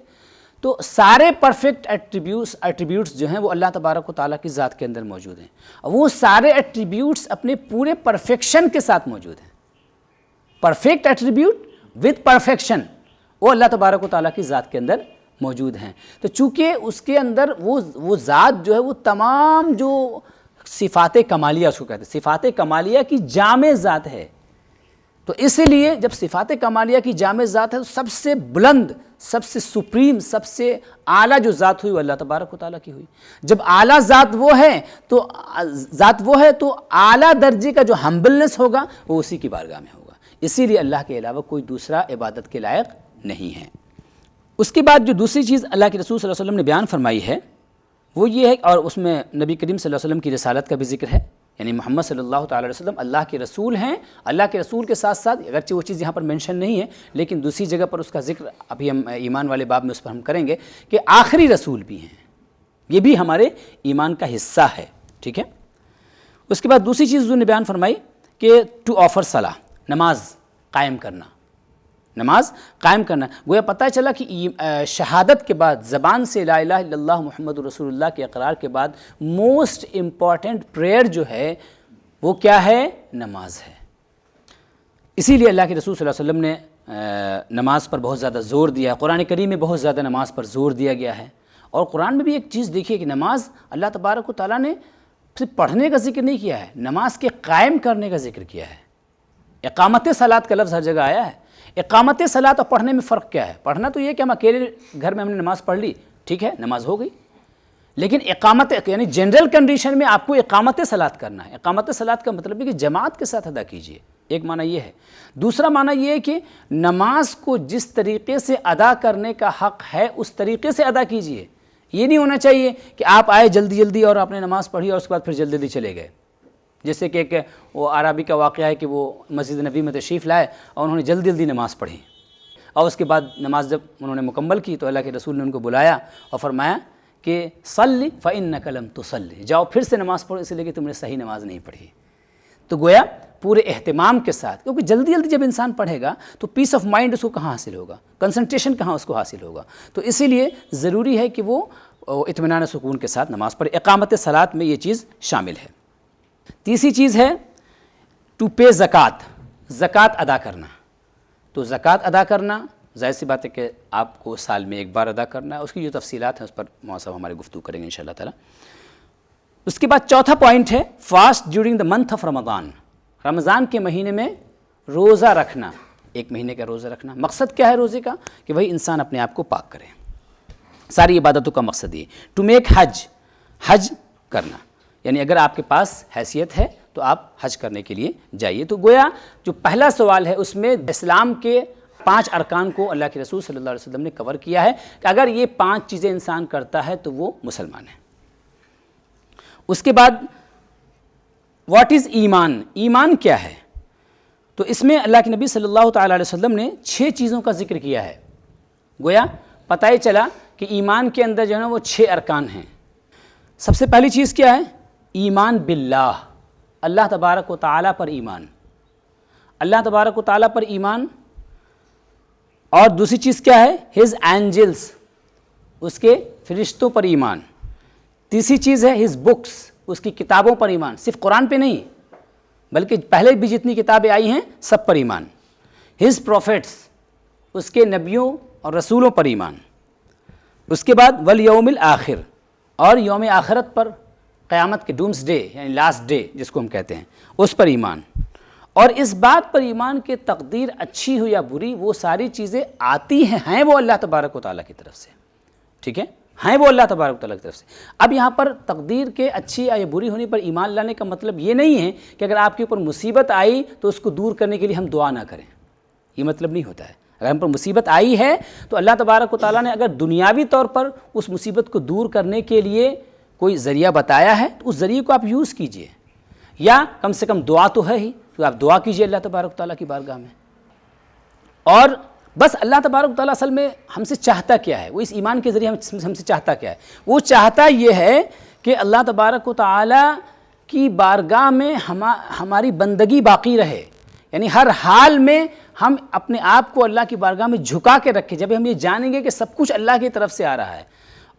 تو سارے پرفیکٹ ایٹریبیوٹس جو ہیں وہ اللہ تبارک و تعالیٰ کی ذات کے اندر موجود ہیں، اور وہ سارے ایٹریبیوٹس اپنے پورے پرفیکشن کے ساتھ موجود ہیں۔ پرفیکٹ ایٹریبیوٹ ود پرفیکشن وہ اللہ تبارک و تعالیٰ کی ذات کے اندر موجود ہیں۔ تو چونکہ اس کے اندر وہ ذات جو ہے وہ تمام جو صفات کمالیہ اس کو کہتے ہیں، صفات کمالیہ کی جامع ذات ہے، تو اس لیے جب صفات کمالیہ کی جامع ذات ہے تو سب سے بلند، سب سے سپریم، سب سے اعلیٰ جو ذات ہوئی وہ اللہ تبارک و تعالیٰ کی ہوئی۔ جب اعلیٰ ذات وہ ہے تو اعلیٰ درجے کا جو ہمبلنس ہوگا وہ اسی کی بارگاہ میں ہوگا، اسی لیے اللہ کے علاوہ کوئی دوسرا عبادت کے لائق نہیں ہے۔ اس کے بعد جو دوسری چیز اللہ کے رسول صلی اللہ علیہ وسلم نے بیان فرمائی ہے وہ یہ ہے، اور اس میں نبی کریم صلی اللہ علیہ وسلم کی رسالت کا بھی ذکر ہے، یعنی محمد صلی اللہ تعالی علیہ وسلم اللہ کے رسول ہیں۔ اللہ کے رسول کے ساتھ ساتھ، اگرچہ وہ چیز یہاں پر مینشن نہیں ہے لیکن دوسری جگہ پر اس کا ذکر ابھی ہم ایمان والے باب میں اس پر ہم کریں گے کہ آخری رسول بھی ہیں، یہ بھی ہمارے ایمان کا حصہ ہے، ٹھیک ہے۔ اس کے بعد دوسری چیز انہوں نے بیان فرمائی کہ ٹو آفر صلاح، نماز قائم کرنا، نماز قائم کرنا۔ گویا پتہ چلا کہ شہادت کے بعد، زبان سے لا الہ الا اللہ محمد رسول اللہ کے اقرار کے بعد موسٹ امپورٹنٹ پریئر جو ہے وہ کیا ہے؟ نماز ہے۔ اسی لیے اللہ کے رسول صلی اللہ علیہ وسلم نے نماز پر بہت زیادہ زور دیا ہے، قرآن کریم میں بہت زیادہ نماز پر زور دیا گیا ہے، اور قرآن میں بھی ایک چیز دیکھیے کہ نماز اللہ تبارک و تعالیٰ نے صرف پڑھنے کا ذکر نہیں کیا ہے، نماز کے قائم کرنے کا ذکر کیا ہے۔ اقامت صلاۃ کا لفظ ہر جگہ آیا ہے۔ اقامت صلاۃ اور پڑھنے میں فرق کیا ہے؟ پڑھنا تو یہ کہ ہم اکیلے گھر میں ہم نے نماز پڑھ لی، ٹھیک ہے، نماز ہو گئی، لیکن اقامت یعنی جنرل کنڈیشن میں آپ کو اقامت صلاۃ کرنا ہے۔ اقامت صلاۃ کا مطلب ہے کہ جماعت کے ساتھ ادا کیجئے، ایک معنی یہ ہے۔ دوسرا معنی یہ ہے کہ نماز کو جس طریقے سے ادا کرنے کا حق ہے اس طریقے سے ادا کیجئے۔ یہ نہیں ہونا چاہیے کہ آپ آئے جلدی جلدی اور آپ نے نماز پڑھی اور اس کے بعد پھر جلدی جلدی چلے گئے، جیسے کہ ایک وہ عربی کا واقعہ ہے کہ وہ مسجد نبی میں تشریف لائے اور انہوں نے جلدی جلدی نماز پڑھی، اور اس کے بعد نماز جب انہوں نے مکمل کی تو اللہ کے رسول نے ان کو بلایا اور فرمایا کہ صلی فإنک لم تصلی، جاؤ پھر سے نماز پڑھو، اس لیے کہ تم نے صحیح نماز نہیں پڑھی۔ تو گویا پورے اہتمام کے ساتھ، کیونکہ جلدی جلدی جب انسان پڑھے گا تو پیس آف مائنڈ اس کو کہاں حاصل ہوگا، کنسنٹریشن کہاں اس کو حاصل ہوگا، تو اسی لیے ضروری ہے کہ وہ اطمینان سکون کے ساتھ نماز پڑھے۔ اقامت صلاۃ میں یہ چیز شامل ہے۔ تیسری چیز ہے ٹو پے زکوٰۃ، زکوٰۃ ادا کرنا۔ تو زکوٰۃ ادا کرنا ظاہر سی بات ہے کہ آپ کو سال میں ایک بار ادا کرنا ہے، اس کی جو تفصیلات ہیں اس پر موصف ہمارے گفتگو کریں گے انشاءاللہ تعالی۔ اس کے بعد چوتھا پوائنٹ ہے fast during the month of Ramadan, رمضان کے مہینے میں روزہ رکھنا، ایک مہینے کا روزہ رکھنا۔ مقصد کیا ہے روزے کا؟ کہ وہی انسان اپنے آپ کو پاک کرے، ساری عبادتوں کا مقصد یہ ٹو میک حج کرنا، یعنی اگر آپ کے پاس حیثیت ہے تو آپ حج کرنے کے لیے جائیے۔ تو گویا جو پہلا سوال ہے اس میں اسلام کے 5 ارکان کو اللہ کے رسول صلی اللہ علیہ وسلم نے کور کیا ہے کہ اگر یہ 5 چیزیں انسان کرتا ہے تو وہ مسلمان ہے۔ اس کے بعد واٹ از ایمان، ایمان کیا ہے؟ تو اس میں اللہ کے نبی صلی اللہ تعالیٰ علیہ وسلم نے 6 چیزوں کا ذکر کیا ہے. گویا پتہ ہی چلا کہ ایمان کے اندر جو ہے نا وہ 6 ارکان ہیں. سب سے پہلی چیز کیا ہے؟ ایمان باللہ، اللہ تبارک و تعالیٰ پر ایمان، اللہ تبارک و تعالیٰ پر ایمان. اور دوسری چیز کیا ہے؟ ہز اینجلس، اس کے فرشتوں پر ایمان. تیسری چیز ہے ہز بکس، اس کی کتابوں پر ایمان، صرف قرآن پہ نہیں بلکہ پہلے بھی جتنی کتابیں آئی ہیں سب پر ایمان. ہز پروفٹس، اس کے نبیوں اور رسولوں پر ایمان. اس کے بعد والیوم الآخر، اور یوم آخرت پر، قیامت کے ڈومس ڈے یعنی لاسٹ ڈے جس کو ہم کہتے ہیں، اس پر ایمان. اور اس بات پر ایمان کہ تقدیر اچھی ہو یا بری وہ ساری چیزیں آتی ہیں وہ اللہ تبارک و تعالیٰ کی طرف سے. ٹھیک ہے، ہیں وہ اللہ تبارک و تعالیٰ کی طرف سے. اب یہاں پر تقدیر کے اچھی یا بری ہونے پر ایمان لانے کا مطلب یہ نہیں ہے کہ اگر آپ کے اوپر مصیبت آئی تو اس کو دور کرنے کے لیے ہم دعا نہ کریں، یہ مطلب نہیں ہوتا ہے. اگر ہم پر مصیبت آئی ہے تو اللہ تبارک و تعالیٰ نے اگر دنیاوی طور پر اس مصیبت کو دور کرنے کے لیے کوئی ذریعہ بتایا ہے تو اس ذریعے کو آپ یوز کیجئے، یا کم سے کم دعا تو ہے ہی تو آپ دعا کیجئے اللہ تبارک و تعالیٰ کی بارگاہ میں. اور بس اللہ تبارک و تعالیٰ اصل میں ہم سے چاہتا کیا ہے، وہ اس ایمان کے ذریعے ہم سے چاہتا کیا ہے؟ وہ چاہتا یہ ہے کہ اللہ تبارک و تعالیٰ کی بارگاہ میں ہماری بندگی باقی رہے، یعنی ہر حال میں ہم اپنے آپ کو اللہ کی بارگاہ میں جھکا کے رکھیں. جب ہم یہ جانیں گے کہ سب کچھ اللہ کی طرف سے آ رہا ہے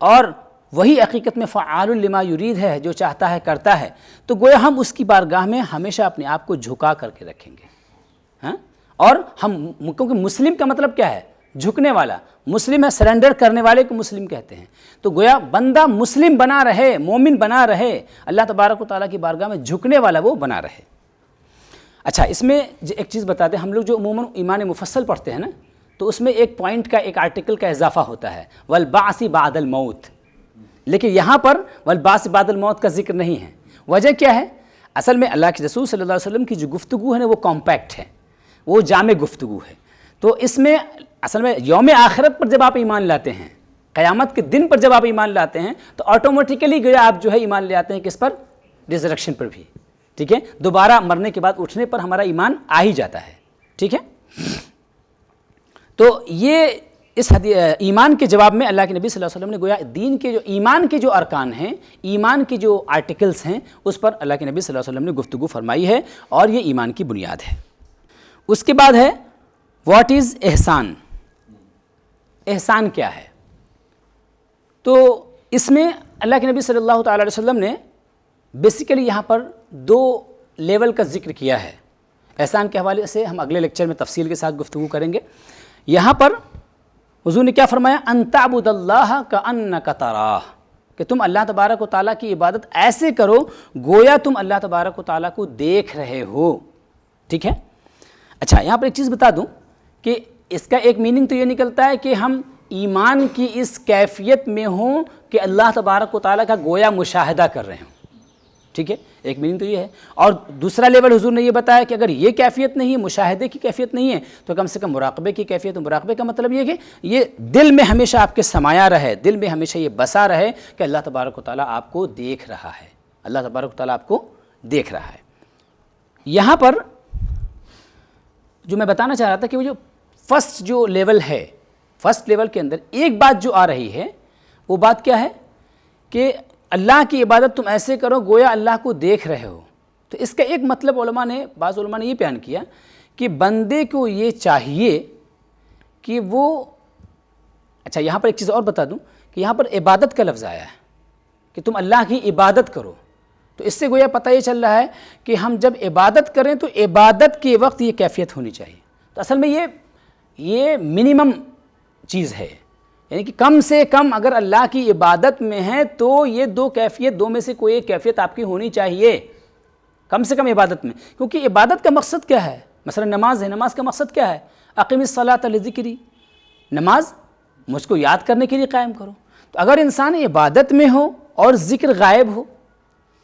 اور وہی حقیقت میں فعال لما یرید ہے، جو چاہتا ہے کرتا ہے، تو گویا ہم اس کی بارگاہ میں ہمیشہ اپنے آپ کو جھکا کر کے رکھیں گے. ہاں، اور ہم، کیونکہ مسلم کا مطلب کیا ہے؟ جھکنے والا. مسلم ہے سرنڈر کرنے والے کو مسلم کہتے ہیں. تو گویا بندہ مسلم بنا رہے، مومن بنا رہے، اللہ تبارک و تعالیٰ کی بارگاہ میں جھکنے والا وہ بنا رہے. اچھا، اس میں ایک چیز بتا دیں، ہم لوگ جو عموماً ایمان مفصل پڑھتے ہیں نا تو اس میں ایک پوائنٹ کا، ایک آرٹیکل کا اضافہ ہوتا ہے، والبعث بعد الموت. لیکن یہاں پر والبعث بعد الموت کا ذکر نہیں ہے. وجہ کیا ہے؟ اصل میں اللہ کے رسول صلی اللہ علیہ وسلم کی جو گفتگو ہے نا وہ کمپیکٹ ہے، وہ جامع گفتگو ہے. تو اس میں اصل میں یوم آخرت پر جب آپ ایمان لاتے ہیں، قیامت کے دن پر جب آپ ایمان لاتے ہیں تو آٹومیٹیکلی گویا آپ جو ہے ایمان لے آتے ہیں کس پر؟ ریزریکشن پر بھی. ٹھیک ہے، دوبارہ مرنے کے بعد اٹھنے پر ہمارا ایمان آ ہی جاتا ہے. ٹھیک ہے، تو یہ اس ایمان کے جواب میں اللہ کے نبی صلی اللہ علیہ وسلم نے گویا دین کے جو ایمان کے جو ارکان ہیں، ایمان کے جو آرٹیکلز ہیں، اس پر اللہ کے نبی صلی اللہ علیہ وسلم نے گفتگو فرمائی ہے، اور یہ ایمان کی بنیاد ہے. اس کے بعد ہے واٹ از احسان. احسان کیا ہے؟ تو اس میں اللہ کے نبی صلی اللہ تعالیٰ علیہ وسلم نے بیسیکلی یہاں پر 2 لیول کا ذکر کیا ہے. احسان کے حوالے سے ہم اگلے لیکچر میں تفصیل کے ساتھ گفتگو کریں گے. یہاں پر حضور نے کیا فرمایا؟ ان تعبد اللہ کأنک تراہ، کہ تم اللہ تبارک و تعالیٰ کی عبادت ایسے کرو گویا تم اللہ تبارک و تعالیٰ کو دیکھ رہے ہو. ٹھیک ہے. اچھا، یہاں پر ایک چیز بتا دوں کہ اس کا ایک میننگ تو یہ نکلتا ہے کہ ہم ایمان کی اس کیفیت میں ہوں کہ اللہ تبارک و تعالیٰ کا گویا مشاہدہ کر رہے ہوں. ٹھیک ہے، ایک میننگ تو یہ ہے. اور دوسرا لیول حضور نے یہ بتایا کہ اگر یہ کیفیت نہیں ہے، مشاہدے کی کیفیت نہیں ہے، تو کم سے کم مراقبے کی کیفیت. مراقبے کا مطلب یہ کہ یہ دل میں ہمیشہ آپ کے سمایا رہے، دل میں ہمیشہ یہ بسا رہے کہ اللہ تبارک و تعالیٰ آپ کو دیکھ رہا ہے، اللہ تبارک و تعالیٰ آپ کو دیکھ رہا ہے. یہاں پر جو میں بتانا چاہ رہا تھا کہ وہ جو فرسٹ جو لیول ہے، فرسٹ لیول کے اندر ایک بات جو آ رہی ہے، وہ بات کیا ہے کہ اللہ کی عبادت تم ایسے کرو گویا اللہ کو دیکھ رہے ہو. تو اس کا ایک مطلب بعض علماء نے یہ بیان کیا کہ بندے کو یہ چاہیے کہ وہ، اچھا یہاں پر ایک چیز اور بتا دوں کہ یہاں پر عبادت کا لفظ آیا ہے کہ تم اللہ کی عبادت کرو. تو اس سے گویا پتہ یہ چل رہا ہے کہ ہم جب عبادت کریں تو عبادت کے وقت یہ کیفیت ہونی چاہیے. تو اصل میں یہ منیمم چیز ہے، یعنی کہ کم سے کم اگر اللہ کی عبادت میں ہے تو یہ 2 کیفیت، 2 میں سے کوئی ایک کیفیت آپ کی ہونی چاہیے کم سے کم عبادت میں. کیونکہ عبادت کا مقصد کیا ہے؟ مثلا نماز ہے، نماز کا مقصد کیا ہے؟ اقیم الصلاۃ لذکری، نماز مجھ کو یاد کرنے کے لیے قائم کرو. تو اگر انسان عبادت میں ہو اور ذکر غائب ہو،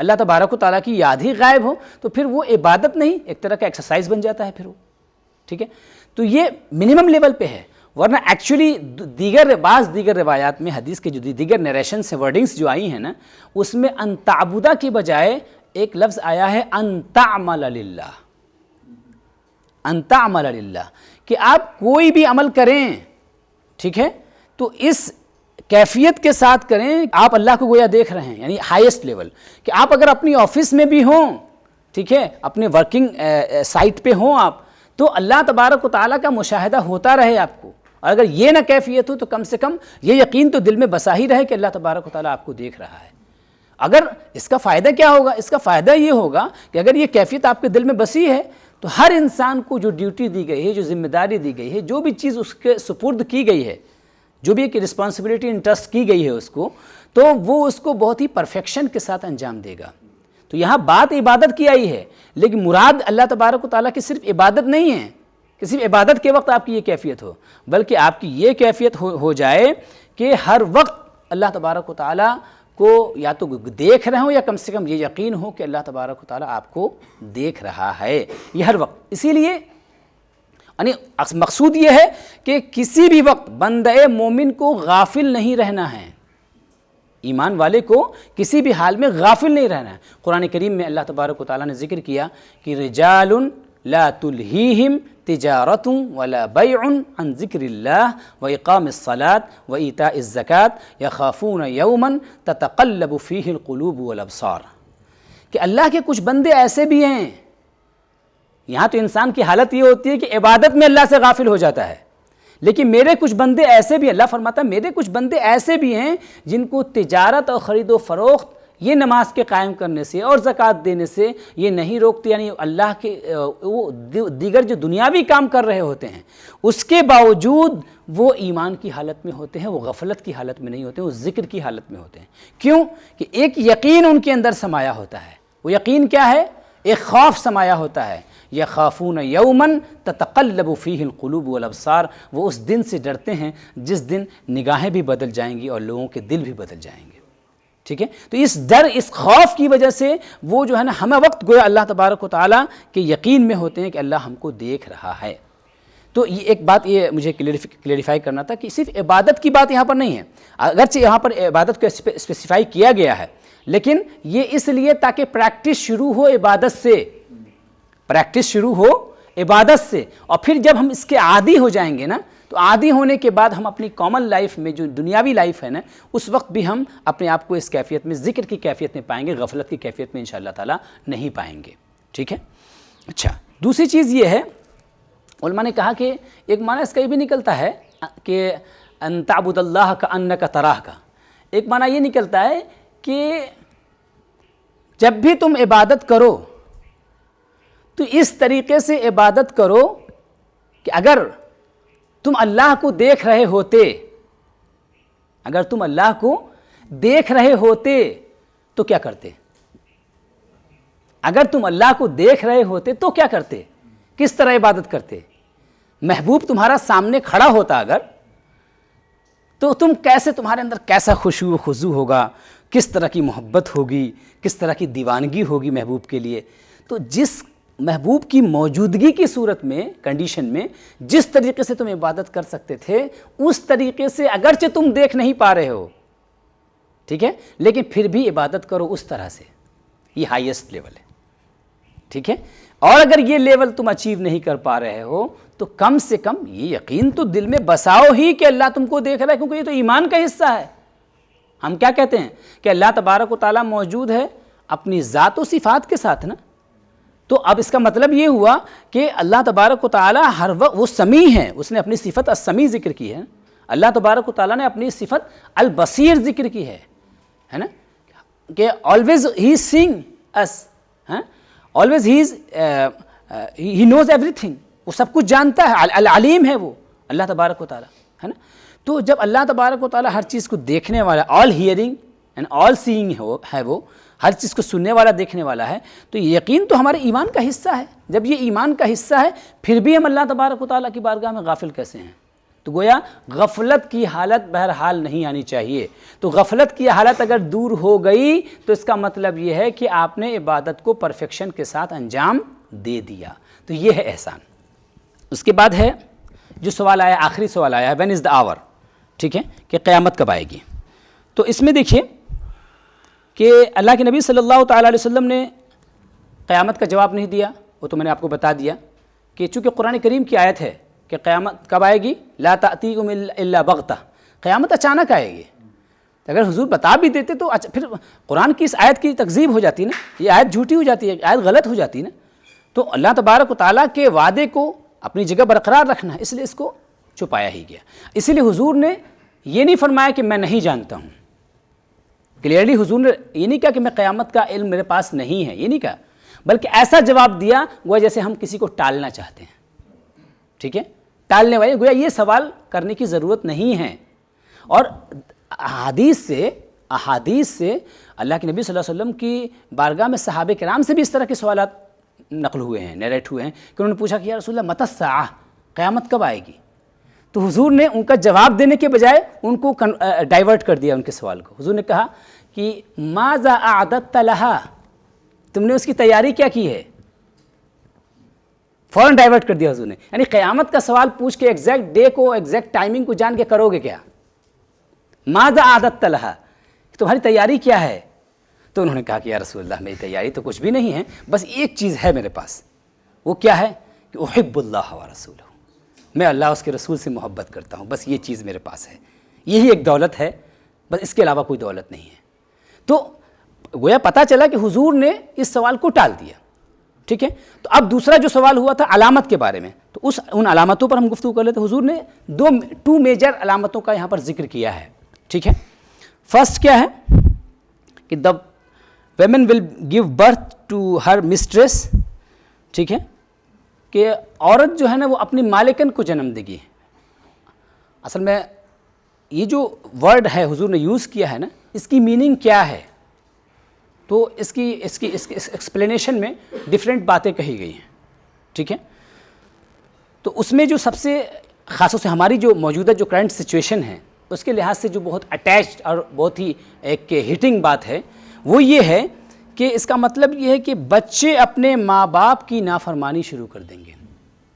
اللہ تبارک و تعالیٰ کی یاد ہی غائب ہو، تو پھر وہ عبادت نہیں، ایک طرح کا ایکسرسائز بن جاتا ہے پھر وہ. ٹھیک ہے، تو یہ منیمم لیول پہ ہے. ورنہ ایکچولی بعض دیگر روایات میں حدیث کے جو دیگر نیریشنز ہیں، ورڈنگز جو آئی ہیں نا، اس میں ان تعبدہ کی بجائے ایک لفظ آیا ہے ان تعمل للہ. ان تعمل للہ، کہ آپ کوئی بھی عمل کریں، ٹھیک ہے، تو اس کیفیت کے ساتھ کریں آپ اللہ کو گویا دیکھ رہے ہیں، یعنی ہائیسٹ لیول، کہ آپ اگر اپنی آفس میں بھی ہوں، ٹھیک ہے، اپنے ورکنگ سائٹ پہ ہوں آپ، تو اللہ تبارک و تعالیٰ کا مشاہدہ ہوتا رہے آپ کو، اور اگر یہ نہ کیفیت ہو تو کم سے کم یہ یقین تو دل میں بسا ہی رہے کہ اللہ تبارک و تعالیٰ آپ کو دیکھ رہا ہے۔ اگر اس کا فائدہ کیا ہوگا؟ اس کا فائدہ یہ ہوگا کہ اگر یہ کیفیت آپ کے دل میں بسی ہے تو ہر انسان کو جو ڈیوٹی دی گئی ہے، جو ذمہ داری دی گئی ہے، جو بھی چیز اس کے سپرد کی گئی ہے، جو بھی ایک رسپانسبلٹی انٹرسٹ کی گئی ہے اس کو، تو وہ اس کو بہت ہی پرفیکشن کے ساتھ انجام دے گا۔ تو یہاں بات عبادت کی آئی ہے، لیکن مراد اللہ تبارک و تعالیٰ کی صرف عبادت نہیں ہے کہ صرف عبادت کے وقت آپ کی یہ کیفیت ہو، بلکہ آپ کی یہ کیفیت ہو جائے کہ ہر وقت اللہ تبارک و تعالیٰ کو یا تو دیکھ رہے ہوں، یا کم سے کم یہ یقین ہو کہ اللہ تبارک و تعالیٰ آپ کو دیکھ رہا ہے یہ ہر وقت۔ اسی لیے یعنی مقصود یہ ہے کہ کسی بھی وقت بندہ مومن کو غافل نہیں رہنا ہے، ایمان والے کو کسی بھی حال میں غافل نہیں رہنا ہے۔ قرآن کریم میں اللہ تبارک و تعالیٰ نے ذکر کیا کہ رجال لا تلہیہم تجارت ولا بیع عن ذکر اللہ واقام الصلاة وایتاء الزکاة یخافون یوما تتقلب فیہ القلوب والابصار، کہ اللہ کے کچھ بندے ایسے بھی ہیں، یہاں تو انسان کی حالت یہ ہوتی ہے کہ عبادت میں اللہ سے غافل ہو جاتا ہے، لیکن میرے کچھ بندے ایسے بھی، اللہ فرماتا ہے میرے کچھ بندے ایسے بھی ہیں جن کو تجارت اور خرید و فروخت یہ نماز کے قائم کرنے سے اور زکوٰۃ دینے سے یہ نہیں روکتے، یعنی اللہ کے وہ دیگر جو دنیاوی کام کر رہے ہوتے ہیں اس کے باوجود وہ ایمان کی حالت میں ہوتے ہیں، وہ غفلت کی حالت میں نہیں ہوتے ہیں، وہ ذکر کی حالت میں ہوتے ہیں۔ کیوں؟ کہ ایک یقین ان کے اندر سمایا ہوتا ہے۔ وہ یقین کیا ہے؟ ایک خوف سمایا ہوتا ہے، یخافون یوما تتقلب فیہ القلوب والابصار، وہ اس دن سے ڈرتے ہیں جس دن نگاہیں بھی بدل جائیں گی اور لوگوں کے دل بھی بدل جائیں گے، ٹھیک ہے۔ تو اس ڈر، اس خوف کی وجہ سے وہ جو ہے نا ہمیں وقت گویا اللہ تبارک و تعالیٰ کے یقین میں ہوتے ہیں کہ اللہ ہم کو دیکھ رہا ہے۔ تو یہ ایک بات یہ مجھے کلیریفائی کرنا تھا کہ صرف عبادت کی بات یہاں پر نہیں ہے، اگرچہ یہاں پر عبادت کو اسپیسیفائی کیا گیا ہے، لیکن یہ اس لیے تاکہ پریکٹس شروع ہو عبادت سے، پریکٹس شروع ہو عبادت سے، اور پھر جب ہم اس کے عادی ہو جائیں گے نا، تو عادی ہونے کے بعد ہم اپنی کامن لائف میں جو دنیاوی لائف ہے نا، اس وقت بھی ہم اپنے آپ کو اس کیفیت میں، ذکر کی کیفیت میں پائیں گے، غفلت کی کیفیت میں انشاءاللہ تعالیٰ نہیں پائیں گے، ٹھیک ہے۔ اچھا، دوسری چیز یہ ہے، علماء نے کہا کہ ایک معنی اس کا یہ بھی نکلتا ہے کہ ان تعبد اللہ کأنک تراہ کا، ایک معنی یہ نکلتا ہے کہ جب بھی تم عبادت کرو تو اس طریقے سے عبادت کرو کہ اگر تم اللہ کو دیکھ رہے ہوتے، اگر تم اللہ کو دیکھ رہے ہوتے تو کیا کرتے؟ اگر تم اللہ کو دیکھ رہے ہوتے تو کیا کرتے؟ کس طرح عبادت کرتے؟ محبوب تمہارا سامنے کھڑا ہوتا اگر، تو تم کیسے، تمہارے اندر کیسا خشوع و خضوع ہوگا، کس طرح کی محبت ہوگی، کس طرح کی دیوانگی ہوگی محبوب کے لیے۔ تو جس محبوب کی موجودگی کی صورت میں، کنڈیشن میں جس طریقے سے تم عبادت کر سکتے تھے، اس طریقے سے اگرچہ تم دیکھ نہیں پا رہے ہو، ٹھیک ہے، لیکن پھر بھی عبادت کرو اس طرح سے، یہ ہائیسٹ لیول ہے، ٹھیک ہے۔ اور اگر یہ لیول تم اچیو نہیں کر پا رہے ہو تو کم سے کم یہ یقین تو دل میں بساؤ ہی کہ اللہ تم کو دیکھ رہا ہے، کیونکہ یہ تو ایمان کا حصہ ہے۔ ہم کیا کہتے ہیں کہ اللہ تبارک و تعالیٰ موجود ہے اپنی ذات و صفات کے ساتھ نا، تو اب اس کا مطلب یہ ہوا کہ اللہ تبارک و تعالیٰ ہر وقت وہ سمیع ہے، اس نے اپنی صفت السمیع ذکر کی ہے، اللہ تبارک و تعالیٰ نے اپنی صفت البصیر ذکر کی ہے نا، کہ always he is seeing us، always he knows everything، وہ سب کچھ جانتا ہے، العلیم ہے وہ اللہ تبارک و تعالیٰ، ہے نا۔ تو جب اللہ تبارک و تعالیٰ ہر چیز کو دیکھنے والا، all hearing and all seeing ہے، وہ ہر چیز کو سننے والا، دیکھنے والا ہے، تو یقین تو ہمارے ایمان کا حصہ ہے۔ جب یہ ایمان کا حصہ ہے پھر بھی ہم اللہ تبارک و تعالیٰ کی بارگاہ میں غافل کیسے ہیں؟ تو گویا غفلت کی حالت بہرحال نہیں آنی چاہیے۔ تو غفلت کی حالت اگر دور ہو گئی تو اس کا مطلب یہ ہے کہ آپ نے عبادت کو پرفیکشن کے ساتھ انجام دے دیا، تو یہ ہے احسان۔ اس کے بعد ہے جو سوال آیا، آخری سوال آیا ہے، وین از دا آور، ٹھیک ہے، کہ قیامت کب آئے گی۔ تو اس میں دیکھیے کہ اللہ کے نبی صلی اللہ تعالیٰ علیہ وسلم نے قیامت کا جواب نہیں دیا، وہ تو میں نے آپ کو بتا دیا کہ چونکہ قرآن کریم کی آیت ہے کہ قیامت کب آئے گی، لا تأتیکم الا بغتہ، قیامت اچانک آئے گی. اگر حضور بتا بھی دیتے تو پھر قرآن کی اس آیت کی تکذیب ہو جاتی نا، یہ آیت جھوٹی ہو جاتی ہے، آیت غلط ہو جاتی نا. تو اللہ تبارک و تعالیٰ کے وعدے کو اپنی جگہ برقرار رکھنا ہے، اس لیے اس کو چھپایا ہی گیا. اسی لیے حضور نے یہ نہیں فرمایا کہ میں نہیں جانتا ہوں. کلیئرلی حضور نے یہ نہیں کہا کہ میں قیامت کا علم میرے پاس نہیں ہے، یہ نہیں کہا، بلکہ ایسا جواب دیا گویا جیسے ہم کسی کو ٹالنا چاہتے ہیں. ٹھیک ہے، ٹالنے والے گویا یہ سوال کرنے کی ضرورت نہیں ہے. اور احادیث سے اللہ کے نبی صلی اللہ علیہ وسلم کی بارگاہ میں صحابہ کرام سے بھی اس طرح کے سوالات نقل ہوئے ہیں، نیریٹ ہوئے ہیں کہ انہوں نے پوچھا کہ یا رسول اللہ متی الساعہ، قیامت کب آئے گی؟ تو حضور نے ان کا جواب دینے کے بجائے ان کو ڈائیورٹ کر دیا ان کے سوال کو. حضور نے کہا کہ ماذا اعددت لہا، تم نے اس کی تیاری کیا کی ہے؟ فوراً ڈائیورٹ کر دیا حضور نے. یعنی قیامت کا سوال پوچھ کے ایگزیکٹ ڈے کو، ایگزیکٹ ٹائمنگ کو جان کے کرو گے کیا؟ ماذا اعددت لہا، تمہاری تیاری کیا ہے؟ تو انہوں نے کہا کہ یا رسول اللہ میری تیاری تو کچھ بھی نہیں ہے، بس ایک چیز ہے میرے پاس. وہ کیا ہے؟ کہ احب اللہ و رسولہ، میں اللہ اس کے رسول سے محبت کرتا ہوں، بس یہ چیز میرے پاس ہے، یہی ایک دولت ہے، بس اس کے علاوہ کوئی دولت نہیں ہے. تو گویا پتہ چلا کہ حضور نے اس سوال کو ٹال دیا. ٹھیک ہے، تو اب دوسرا جو سوال ہوا تھا علامت کے بارے میں، تو ان علامتوں پر ہم گفتگو کر لیتے. حضور نے ٹو میجر علامتوں کا یہاں پر ذکر کیا ہے. ٹھیک ہے، فرسٹ کیا ہے کہ the women will give birth to her mistress. ٹھیک ہے، کہ عورت جو ہے نا وہ اپنی مالکن کو جنم دے گی. اصل میں یہ جو ورڈ ہے حضور نے یوز کیا ہے نا، اس کی میننگ کیا ہے؟ تو اس کی ایکسپلینیشن میں ڈفرینٹ باتیں کہی گئی ہیں. ٹھیک ہے، تو اس میں جو سب سے خاص طور سے ہماری جو موجودہ جو کرنٹ سچویشن ہے اس کے لحاظ سے جو بہت اٹیچڈ اور بہت ہی ایک ہٹنگ بات ہے وہ یہ ہے کہ اس کا مطلب یہ ہے کہ بچے اپنے ماں باپ کی نافرمانی شروع کر دیں گے.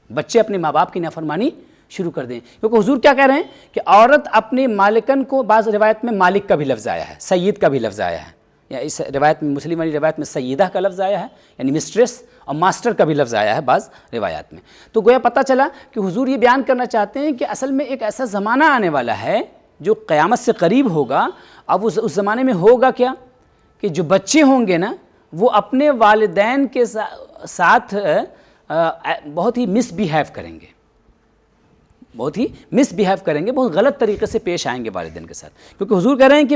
بچے اپنے ماں باپ کی نافرمانی شروع کر دیں، کیونکہ حضور کیا کہہ رہے ہیں کہ عورت اپنے مالکن کو، بعض روایت میں مالک کا بھی لفظ آیا ہے، سید کا بھی لفظ آیا ہے، یا اس روایت میں مسلم والی روایت میں سیدہ کا لفظ آیا ہے یعنی مسٹریس، اور ماسٹر کا بھی لفظ آیا ہے بعض روایات میں. تو گویا پتہ چلا کہ حضور یہ بیان کرنا چاہتے ہیں کہ اصل میں ایک ایسا زمانہ آنے والا ہے جو قیامت سے قریب ہوگا. اب اس زمانے میں ہوگا کیا کہ جو بچے ہوں گے نا وہ اپنے والدین کے ساتھ بہت ہی مس بیہیو کریں گے، بہت غلط طریقے سے پیش آئیں گے والدین کے ساتھ. کیونکہ حضور کہہ رہے ہیں کہ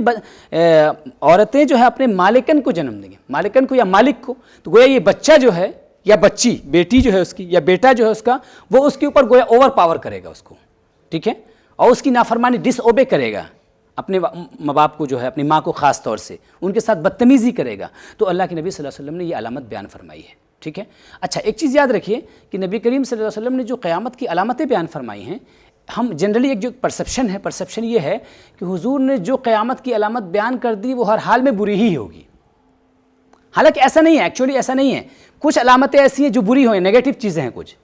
عورتیں جو ہے اپنے مالکن کو جنم دیں گے، مالکن کو یا مالک کو. تو گویا یہ بچہ جو ہے یا بچی، بیٹی جو ہے اس کی یا بیٹا جو ہے اس کا، وہ اس کے اوپر گویا اوور پاور کرے گا اس کو. ٹھیک ہے، اور اس کی نافرمانی ڈس اوبے کرے گا، اپنے ماں باپ کو جو ہے، اپنی ماں کو خاص طور سے ان کے ساتھ بدتمیزی کرے گا. تو اللہ کے نبی صلی اللہ علیہ وسلم نے یہ علامت بیان فرمائی ہے. ٹھیک ہے، اچھا ایک چیز یاد رکھیے کہ نبی کریم صلی اللہ علیہ وسلم نے جو قیامت کی علامتیں بیان فرمائی ہیں، ہم جنرلی ایک جو پرسیپشن یہ ہے کہ حضور نے جو قیامت کی علامت بیان کر دی وہ ہر حال میں بری ہی ہوگی. حالانکہ ایسا نہیں ہے، ایکچولی ایسا نہیں ہے. کچھ علامتیں ایسی ہیں جو بری ہوئیں، نیگیٹو چیزیں ہیں کچھ،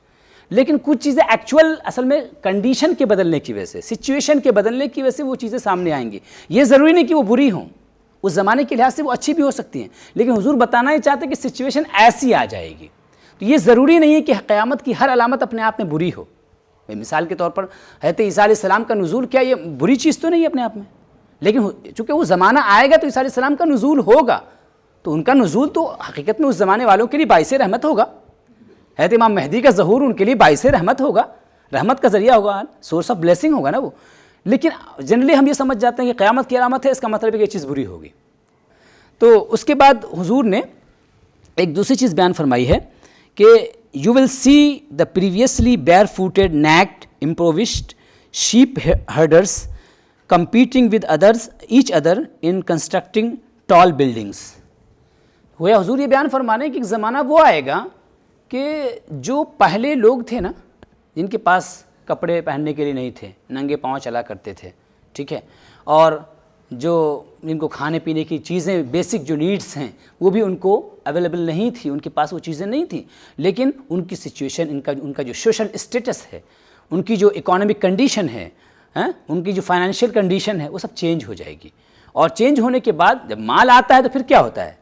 لیکن کچھ چیزیں ایکچول اصل میں کنڈیشن کے بدلنے کی وجہ سے، سچویشن کے بدلنے کی وجہ سے وہ چیزیں سامنے آئیں گی. یہ ضروری نہیں کہ وہ بری ہوں، اس زمانے کے لحاظ سے وہ اچھی بھی ہو سکتی ہیں، لیکن حضور بتانا ہی چاہتے ہیں کہ سچویشن ایسی آ جائے گی. تو یہ ضروری نہیں ہے کہ قیامت کی ہر علامت اپنے آپ میں بری ہو. مثال کے طور پر حضرت عیسیٰ علیہ السلام کا نزول، کیا یہ بری چیز تو نہیں ہے اپنے آپ میں؟ لیکن چونکہ وہ زمانہ آئے گا تو عیسیٰ علیہ السلام کا نزول ہوگا، تو ان کا نزول تو حقیقت میں اس زمانے والوں کے لیے باعث رحمت ہوگا. حضرت امام مہدی کا ظہور ان کے لیے باعث رحمت ہوگا، رحمت کا ذریعہ ہوگا، سورس آف بلیسنگ ہوگا نا وہ. لیکن جنرلی ہم یہ سمجھ جاتے ہیں کہ قیامت کی علامت ہے، اس کا مطلب ہے کہ یہ چیز بری ہوگی. تو اس کے بعد حضور نے ایک دوسری چیز بیان فرمائی ہے کہ you will see the previously bare footed naked impoverished sheep herders competing with others each other in constructing tall buildings. گویا حضور یہ بیان فرمانے کہ ایک زمانہ وہ آئے گا کہ جو پہلے لوگ تھے نا، جن کے پاس کپڑے پہننے کے لیے نہیں تھے، ننگے پاؤں چلا کرتے تھے، ٹھیک ہے، اور جو جن کو کھانے پینے کی چیزیں بیسک جو نیڈس ہیں وہ بھی ان کو اویلیبل نہیں تھی، ان کے پاس وہ چیزیں نہیں تھیں، لیکن ان کی سچویشن، ان کا جو سوشل اسٹیٹس ہے، ان کی جو اکانومک کنڈیشن ہے، ان کی جو فائنینشیل کنڈیشن ہے، وہ سب چینج ہو جائے گی. اور چینج ہونے کے بعد جب مال آتا ہے تو پھر کیا ہوتا ہے؟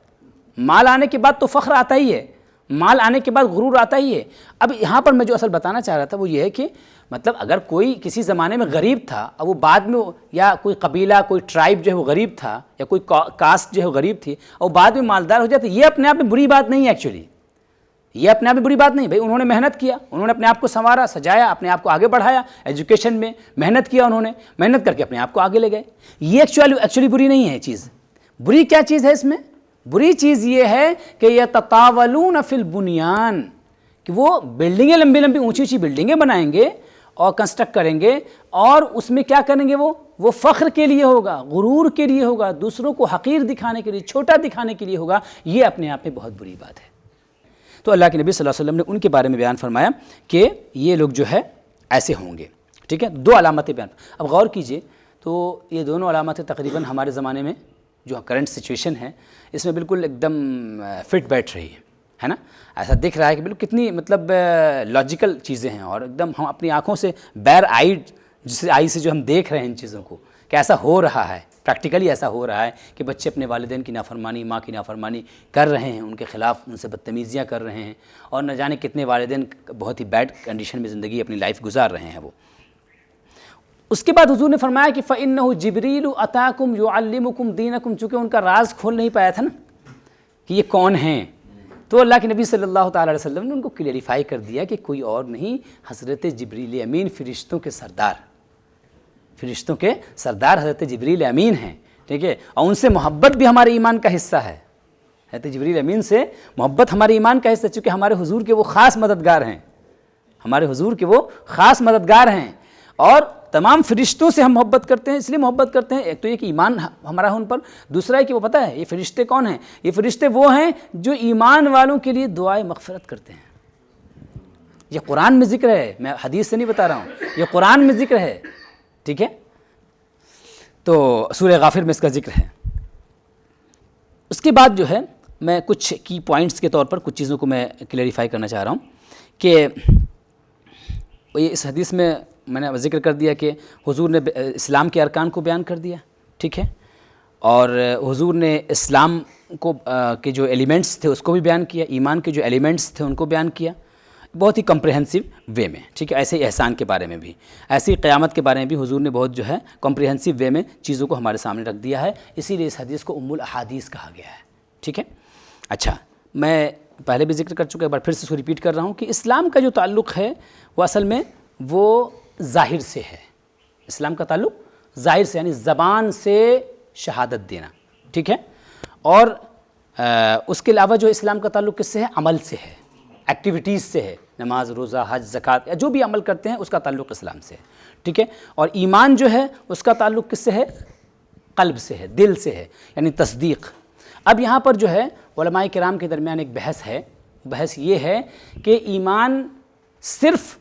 مال آنے کے بعد تو فخر آتا ہی ہے، مال آنے کے بعد غرور آتا ہی ہے۔ اب یہاں پر میں جو اصل بتانا چاہ رہا تھا وہ یہ ہے کہ مطلب اگر کوئی کسی زمانے میں غریب تھا اب وہ بعد میں یا کوئی قبیلہ کوئی ٹرائب جو ہے وہ غریب تھا یا کوئی کاسٹ جو ہے وہ غریب تھی اور بعد میں مالدار ہو جاتا، یہ اپنے آپ میں بری بات نہیں ہے ایکچولی، یہ اپنے آپ میں بری بات نہیں بھائی، انہوں نے محنت کیا، انہوں نے اپنے آپ کو سنوارا سجایا، اپنے آپ کو آگے بڑھایا، ایجوکیشن میں محنت کیا، انہوں نے محنت کر کے اپنے آپ کو آگے لے گئے، یہ ایکچولی بری نہیں ہے چیز۔ بری کیا چیز ہے اس میں؟ بری چیز یہ ہے کہ یتطاولون فی البنیان، کہ وہ بلڈنگیں لمبی لمبی اونچی اونچی بلڈنگیں بنائیں گے اور کنسٹرکٹ کریں گے، اور اس میں کیا کریں گے وہ فخر کے لیے ہوگا، غرور کے لیے ہوگا، دوسروں کو حقیر دکھانے کے لیے، چھوٹا دکھانے کے لیے ہوگا، یہ اپنے آپ میں بہت بری بات ہے۔ تو اللہ کے نبی صلی اللہ علیہ وسلم نے ان کے بارے میں بیان فرمایا کہ یہ لوگ جو ہے ایسے ہوں گے، ٹھیک ہے، دو علامتیں بیان۔ اب غور کیجئے تو یہ دونوں علامتیں تقریباً ہمارے زمانے میں جو کرنٹ سچویشن ہے اس میں بالکل ایک دم فٹ بیٹھ رہی ہے نا، ایسا دکھ رہا ہے کہ بالکل کتنی مطلب لاجیکل چیزیں ہیں، اور ایک دم ہم اپنی آنکھوں سے بیر آئیڈ جس آئی سے جو ہم دیکھ رہے ہیں ان چیزوں کو کہ ایسا ہو رہا ہے، پریکٹیکلی ایسا ہو رہا ہے کہ بچے اپنے والدین کی نافرمانی، ماں کی نافرمانی کر رہے ہیں، ان کے خلاف ان سے بدتمیزیاں کر رہے ہیں، اور نہ جانے کتنے والدین بہت ہی بیڈ کنڈیشن میں زندگی اپنی لائف گزار رہے ہیں وہ۔ اس کے بعد حضور نے فرمایا کہ فَإِنَّهُ جِبْرِيلُ أَتَاكُمْ يُعَلِّمُكُمْ دِينَكُمْ، چونکہ ان کا راز کھول نہیں پایا تھا نا کہ یہ کون ہیں، تو اللہ کے نبی صلی اللہ تعالیٰ علیہ وسلم نے ان کو کلیریفائی کر دیا کہ کوئی اور نہیں، حضرت جبریل امین، فرشتوں کے سردار حضرت جبریل امین ہیں، ٹھیک ہے، اور ان سے محبت بھی ہمارے ایمان کا حصہ ہے، حضرت جبریل امین سے محبت ہمارے ایمان کا حصہ، چونکہ ہمارے حضور کے وہ خاص مددگار ہیں، ہمارے حضور کے وہ خاص مددگار ہیں، اور تمام فرشتوں سے ہم محبت کرتے ہیں، اس لیے محبت کرتے ہیں، ایک تو یہ کہ ایمان ہمارا ہے ان پر، دوسرا ہے کہ وہ پتہ ہے یہ فرشتے کون ہیں، یہ فرشتے وہ ہیں جو ایمان والوں کے لیے دعائے مغفرت کرتے ہیں۔ یہ قرآن میں ذکر ہے، میں حدیث سے نہیں بتا رہا ہوں، یہ قرآن میں ذکر ہے، ٹھیک ہے، تو سورہ غافر میں اس کا ذکر ہے۔ اس کے بعد جو ہے میں کچھ کی پوائنٹس کے طور پر کچھ چیزوں کو میں کلیریفائی کرنا چاہ رہا ہوں کہ یہ اس حدیث میں نے ذکر کر دیا کہ حضور نے اسلام کے ارکان کو بیان کر دیا، ٹھیک ہے، اور حضور نے اسلام کو کے جو ایلیمنٹس تھے اس کو بھی بیان کیا، ایمان کے جو ایلیمنٹس تھے ان کو بیان کیا بہت ہی کمپریہنسو وے میں، ٹھیک ہے، ایسے ہی احسان کے بارے میں بھی، ایسے ہی قیامت کے بارے میں بھی حضور نے بہت جو ہے کمپریہنسو وے میں چیزوں کو ہمارے سامنے رکھ دیا ہے، اسی لیے اس حدیث کو ام الاحادیث کہا گیا ہے، ٹھیک ہے۔ اچھا، میں پہلے بھی ذکر کر چکا، ایک بار پھر سے اس کو ریپیٹ کر رہا ہوں کہ اسلام کا جو تعلق ہے وہ اصل میں وہ ظاہر سے ہے، اسلام کا تعلق ظاہر سے، یعنی زبان سے شہادت دینا، ٹھیک ہے، اور اس کے علاوہ جو اسلام کا تعلق کس سے ہے؟ عمل سے ہے، ایکٹیویٹیز سے ہے، نماز، روزہ، حج، زکوٰۃ، یا جو بھی عمل کرتے ہیں اس کا تعلق اسلام سے ہے، ٹھیک ہے، اور ایمان جو ہے اس کا تعلق کس سے ہے؟ قلب سے ہے، دل سے ہے، یعنی تصدیق۔ اب یہاں پر جو ہے علماء کرام کے درمیان ایک بحث ہے، بحث یہ ہے کہ ایمان صرف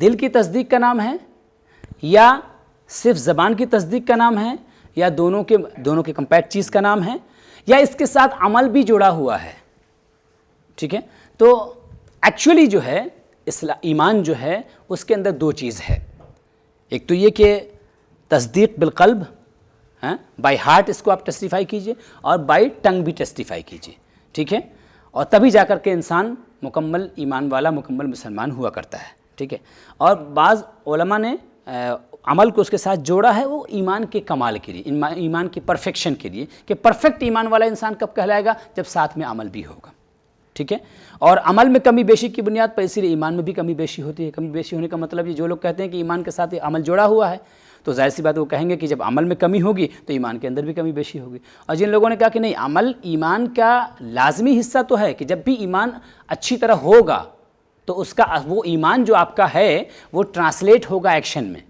دل کی تصدیق کا نام ہے یا صرف زبان کی تصدیق کا نام ہے یا دونوں کے کمپیکٹ چیز کا نام ہے یا اس کے ساتھ عمل بھی جڑا ہوا ہے، ٹھیک ہے۔ تو ایکچولی جو ہے ایمان جو ہے اس کے اندر دو چیز ہے، ایک تو یہ کہ تصدیق بالقلب، بائی ہارٹ اس کو آپ ٹیسٹیفائی کیجئے، اور بائی ٹنگ بھی ٹیسٹیفائی کیجئے، ٹھیک ہے، اور تبھی جا کر کے انسان مکمل ایمان والا، مکمل مسلمان ہوا کرتا ہے، ٹھیک ہے۔ اور بعض علماء نے عمل کو اس کے ساتھ جوڑا ہے وہ ایمان کے کمال کے لیے، ایمان کی پرفیکشن کے لیے، کہ پرفیکٹ ایمان والا انسان کب کہلائے گا؟ جب ساتھ میں عمل بھی ہوگا، ٹھیک ہے۔ اور عمل میں کمی بیشی کی بنیاد پر اسی لیے ایمان میں بھی کمی بیشی ہوتی ہے۔ کمی بیشی ہونے کا مطلب یہ جو لوگ کہتے ہیں کہ ایمان کے ساتھ عمل جوڑا ہوا ہے تو ظاہر سی بات وہ کہیں گے کہ جب عمل میں کمی ہوگی تو ایمان کے اندر بھی کمی بیشی ہوگی۔ اور جن لوگوں نے کہا کہ نہیں، عمل ایمان کا لازمی حصہ تو ہے کہ جب بھی ایمان اچھی طرح ہوگا تو اس کا وہ ایمان جو آپ کا ہے وہ ٹرانسلیٹ ہوگا ایکشن میں،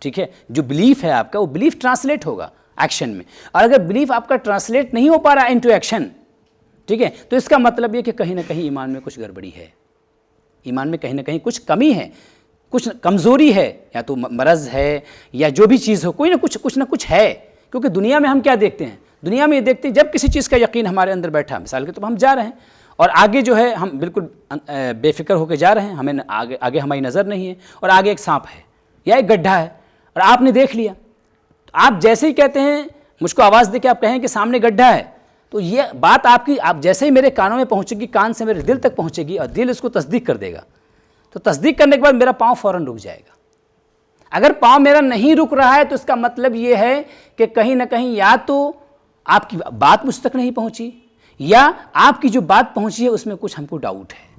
ٹھیک ہے، جو بلیف ہے آپ کا وہ بلیف ٹرانسلیٹ ہوگا ایکشن میں، اور اگر بلیف آپ کا ٹرانسلیٹ نہیں ہو پا رہا انٹو ایکشن، ٹھیک ہے، تو اس کا مطلب یہ کہ کہیں نہ کہیں ایمان میں کچھ گڑبڑی ہے، ایمان میں کہیں نہ کہیں کچھ کمی ہے، کچھ کمزوری ہے، یا تو مرض ہے یا جو بھی چیز ہو، کوئی نہ کچھ ہے۔ کیونکہ دنیا میں ہم کیا دیکھتے ہیں؟ دنیا میں یہ دیکھتے ہیں جب کسی چیز کا یقین ہمارے اندر بیٹھا، مثال کے طور پر ہم جا رہے ہیں اور آگے جو ہے ہم بالکل بے فکر ہو کے جا رہے ہیں، ہمیں آگے ہماری نظر نہیں ہے اور آگے ایک سانپ ہے یا ایک گڈھا ہے اور آپ نے دیکھ لیا، تو آپ جیسے ہی کہتے ہیں، مجھ کو آواز دے کے آپ کہیں کہ سامنے گڈھا ہے، تو یہ بات آپ کی آپ جیسے ہی میرے کانوں میں پہنچے گی، کان سے میرے دل تک پہنچے گی اور دل اس کو تصدیق کر دے گا، تو تصدیق کرنے کے بعد میرا پاؤں فوراً رک جائے گا۔ اگر پاؤں میرا نہیں رک رہا ہے تو اس کا مطلب یہ ہے کہ کہیں نہ کہیں یا تو آپ کی بات مجھ تک نہیں پہنچی، یا آپ کی جو بات پہنچی ہے اس میں کچھ ہم کو ڈاؤٹ ہے،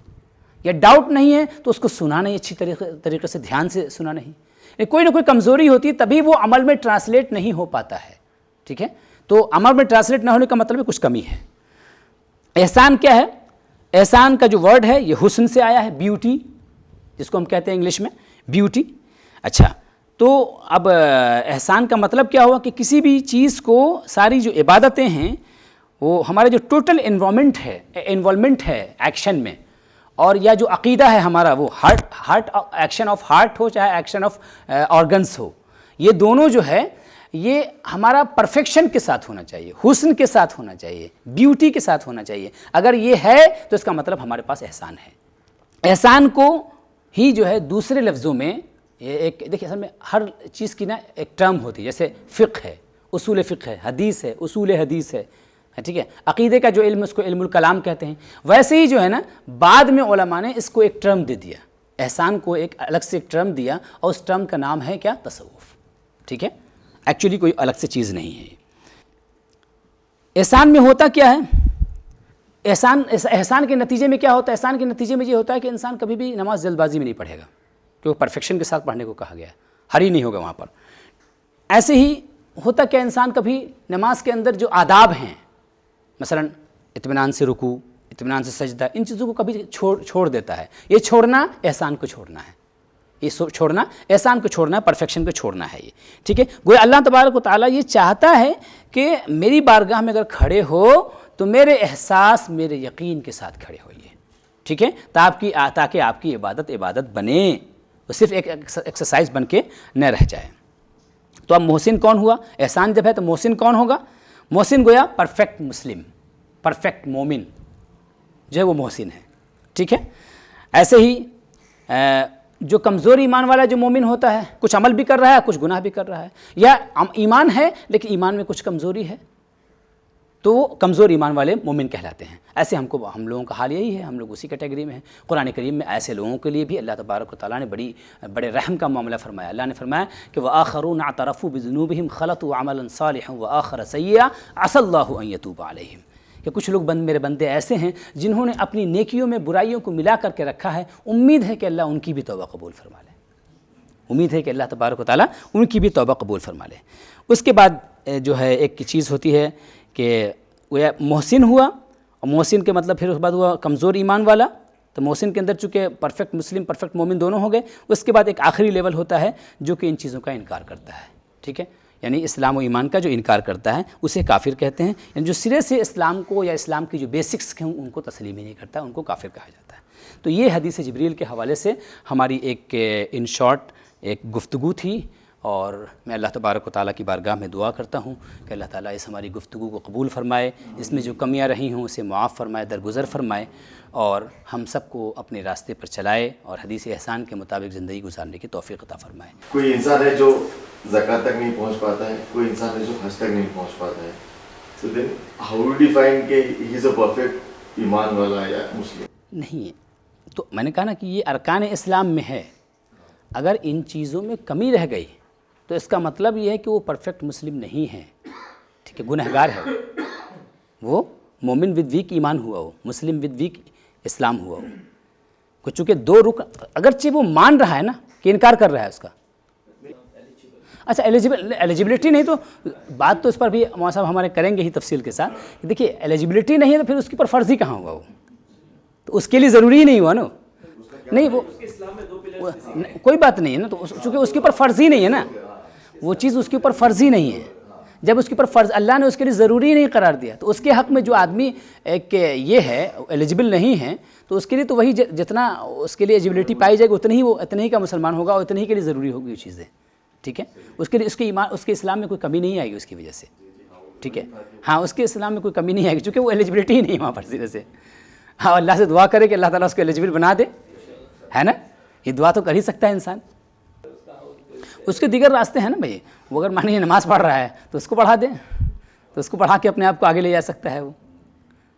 یا ڈاؤٹ نہیں ہے تو اس کو سنا نہیں اچھی طریقے سے، دھیان سے سنا نہیں، کوئی نہ کوئی کمزوری ہوتی ہے، تبھی وہ عمل میں ٹرانسلیٹ نہیں ہو پاتا ہے، ٹھیک ہے؟ تو عمل میں ٹرانسلیٹ نہ ہونے کا مطلب ہے کچھ کمی ہے۔ احسان کیا ہے؟ احسان کا جو ورڈ ہے یہ حسن سے آیا ہے، بیوٹی، جس کو ہم کہتے ہیں انگلش میں بیوٹی۔ اچھا، تو اب احسان کا مطلب کیا ہوا کہ کسی بھی چیز کو، ساری جو عبادتیں ہیں وہ ہمارا جو ٹوٹل انوالومنٹ ہے ایکشن میں، اور یا جو عقیدہ ہے ہمارا وہ ہارٹ ایکشن آف ہارٹ ہو چاہے ایکشن آف آرگنس ہو، یہ دونوں جو ہے یہ ہمارا پرفیکشن کے ساتھ ہونا چاہیے، حسن کے ساتھ ہونا چاہیے، بیوٹی کے ساتھ ہونا چاہیے۔ اگر یہ ہے تو اس کا مطلب ہمارے پاس احسان ہے۔ احسان کو ہی جو ہے دوسرے لفظوں میں ایک دیکھیے، اصل میں ہر چیز کی نا ایک ٹرم ہوتی ہے، جیسے فقہ ہے، اصول فقہ ہے، حدیث ہے، اصول حدیث ہے، ٹھیک ہے؟ عقیدے کا جو علم اس کو علم الکلام کہتے ہیں۔ ویسے ہی جو ہے نا بعد میں علماء نے اس کو ایک ٹرم دے دیا، احسان کو ایک الگ سے ایک ٹرم دیا، اور اس ٹرم کا نام ہے کیا؟ تصوف، ٹھیک ہے؟ ایکچولی کوئی الگ سے چیز نہیں ہے۔ احسان میں ہوتا کیا ہے؟ احسان کے نتیجے میں کیا ہوتا ہے؟ احسان کے نتیجے میں یہ ہوتا ہے کہ انسان کبھی بھی نماز جلد بازی میں نہیں پڑھے گا، کیونکہ پرفیکشن کے ساتھ پڑھنے کو کہا گیا ہے، ہری نہیں ہوگا وہاں پر۔ ایسے ہی ہوتا کہ انسان کبھی نماز کے اندر جو آداب ہیں، مثلا اطمینان سے رکوع، اطمینان سے سجدہ، ان چیزوں کو کبھی چھوڑ دیتا ہے۔ یہ چھوڑنا احسان کو چھوڑنا ہے، یہ چھوڑنا احسان کو چھوڑنا ہے، پرفیکشن کو چھوڑنا ہے، یہ ٹھیک ہے؟ گویا اللہ تبارک و تعالیٰ یہ چاہتا ہے کہ میری بارگاہ میں اگر کھڑے ہو تو میرے احساس، میرے یقین کے ساتھ کھڑے ہوئیے، ٹھیک ہے؟ تاکہ آپ کی عبادت بنے، وہ صرف ایک ایکسرسائز بن کے نہ رہ جائے۔ تو اب محسن کون ہوا؟ احسان جب ہے تو محسن کون ہوگا؟ محسن گویا پرفیکٹ مسلم، پرفیکٹ مومن جو ہے وہ محسن ہے، ٹھیک ہے؟ ایسے ہی جو کمزور ایمان والا جو مومن ہوتا ہے، کچھ عمل بھی کر رہا ہے، کچھ گناہ بھی کر رہا ہے، یا ایمان ہے لیکن ایمان میں کچھ کمزوری ہے، تو وہ کمزور ایمان والے مومن کہلاتے ہیں۔ ایسے ہم لوگوں کا حال یہی ہے، ہم لوگ اسی کیٹیگری میں ہیں۔ قرآن کریم میں ایسے لوگوں کے لیے بھی اللہ تبارک و تعالیٰ نے بڑے رحم کا معاملہ فرمایا۔ اللہ نے فرمایا کہ وَآخَرُونَ اعْتَرَفُوا بِذُنُوبِهِمْ خَلَطُوا عَمَلًا صَالِحًا وَآخَرَ سَيِّئًا عَسَى اللَّهُ أَن يَتُوبَ عَلَيْهِمْ، کہ کچھ لوگ میرے بندے ایسے ہیں جنہوں نے اپنی نیکیوں میں برائیوں کو ملا کر کے رکھا ہے، امید ہے کہ اللہ ان کی بھی توبہ قبول فرما لے، امید ہے کہ اللہ تبارک و تعالیٰ ان کی بھی توبہ قبول فرما لے۔ اس کے بعد جو ہے ایک چیز ہوتی ہے کہ وہ محسن ہوا، اور محسن کے مطلب پھر اس کے بعد ہوا کمزور ایمان والا، تو محسن کے اندر چونکہ پرفیکٹ مسلم، پرفیکٹ مومن دونوں ہو گئے۔ اس کے بعد ایک آخری لیول ہوتا ہے جو کہ ان چیزوں کا انکار کرتا ہے، ٹھیک ہے؟ یعنی اسلام و ایمان کا جو انکار کرتا ہے اسے کافر کہتے ہیں، یعنی جو سرے سے اسلام کو یا اسلام کی جو بیسکس ہیں ان کو تسلیم ہی نہیں کرتا، ان کو کافر کہا جاتا ہے۔ تو یہ حدیث جبریل کے حوالے سے ہماری ایک ان شارٹ ایک گفتگو تھی، اور میں اللہ تبارک و تعالیٰ کی بارگاہ میں دعا کرتا ہوں کہ اللہ تعالیٰ اس ہماری گفتگو کو قبول فرمائے، اس میں جو کمیاں رہی ہوں اسے معاف فرمائے، درگزر فرمائے، اور ہم سب کو اپنے راستے پر چلائے اور حدیث احسان کے مطابق زندگی گزارنے کی توفیق عطا فرمائے۔ کوئی انسان ہے جو زکوٰۃ تک نہیں پہنچ پاتا ہے، کوئی انسان ہے جو حج تک نہیں پہنچ پاتا ہے، تو دین ہاؤ ڈو ڈیفائن کہ ہی از اے پرفیکٹ ایمان والا یا مسلم؟ نہیں، تو میں نے کہا نا کہ یہ ارکان اسلام میں ہے، اگر ان چیزوں میں کمی رہ گئی تو اس کا مطلب یہ ہے کہ وہ پرفیکٹ مسلم نہیں ہے، ٹھیک ہے؟ گنہگار ہے وہ، مومن ود ویک ایمان ہوا ہو، مسلم ود ویک اسلام ہوا ہو، چونکہ دو رکن اگرچہ وہ مان رہا ہے نا کہ انکار کر رہا ہے اس کا۔ اچھا، ایلیجبلٹی نہیں تو بات تو اس پر بھی مولانا صاحب ہمارے کریں گے ہی تفصیل کے ساتھ، کہ دیکھیے ایلیجبلٹی نہیں ہے تو پھر اس کے اوپر فرض ہی کہاں ہوا وہ، تو اس کے لیے ضروری ہی نہیں ہوا نا، نہیں وہ کوئی بات نہیں ہے نا، تو چونکہ اس کے اوپر فرض ہی نہیں ہے نا، وہ چیز اس کے اوپر فرض ہی نہیں ہے۔ جب اس کے اوپر فرض اللہ نے اس کے لیے ضروری نہیں قرار دیا، تو اس کے حق میں جو آدمی ایک یہ ہے ایلیجبل نہیں ہے، تو اس کے لیے تو وہی جتنا اس کے لیے ایلیجبلٹی پائی جائے گی اتنے ہی کا مسلمان ہوگا، اور اتنے ہی کے لیے ضروری ہوگی یہ چیزیں، ٹھیک ہے؟ اس کے لیے اس کے ایمان، اس کے اسلام میں کوئی کمی نہیں آئے گی اس کی وجہ سے، ٹھیک ہے؟ ہاں، اس کے اسلام میں کوئی کمی نہیں آئے گی چونکہ وہ ایلیجبلٹی ہی نہیں وہاں پر سرے سے۔ ہاں، اللہ سے دعا کرے کہ اللہ تعالیٰ اس کو ایلیجبل بنا دے، ہے نا؟ یہ دعا تو کر ہی سکتا ہے انسان۔ اس کے دیگر راستے ہیں نا بھائی، وہ اگر مانیے نماز پڑھ رہا ہے تو اس کو پڑھا دیں، تو اس کو پڑھا کے اپنے آپ کو آگے لے جا سکتا ہے وہ۔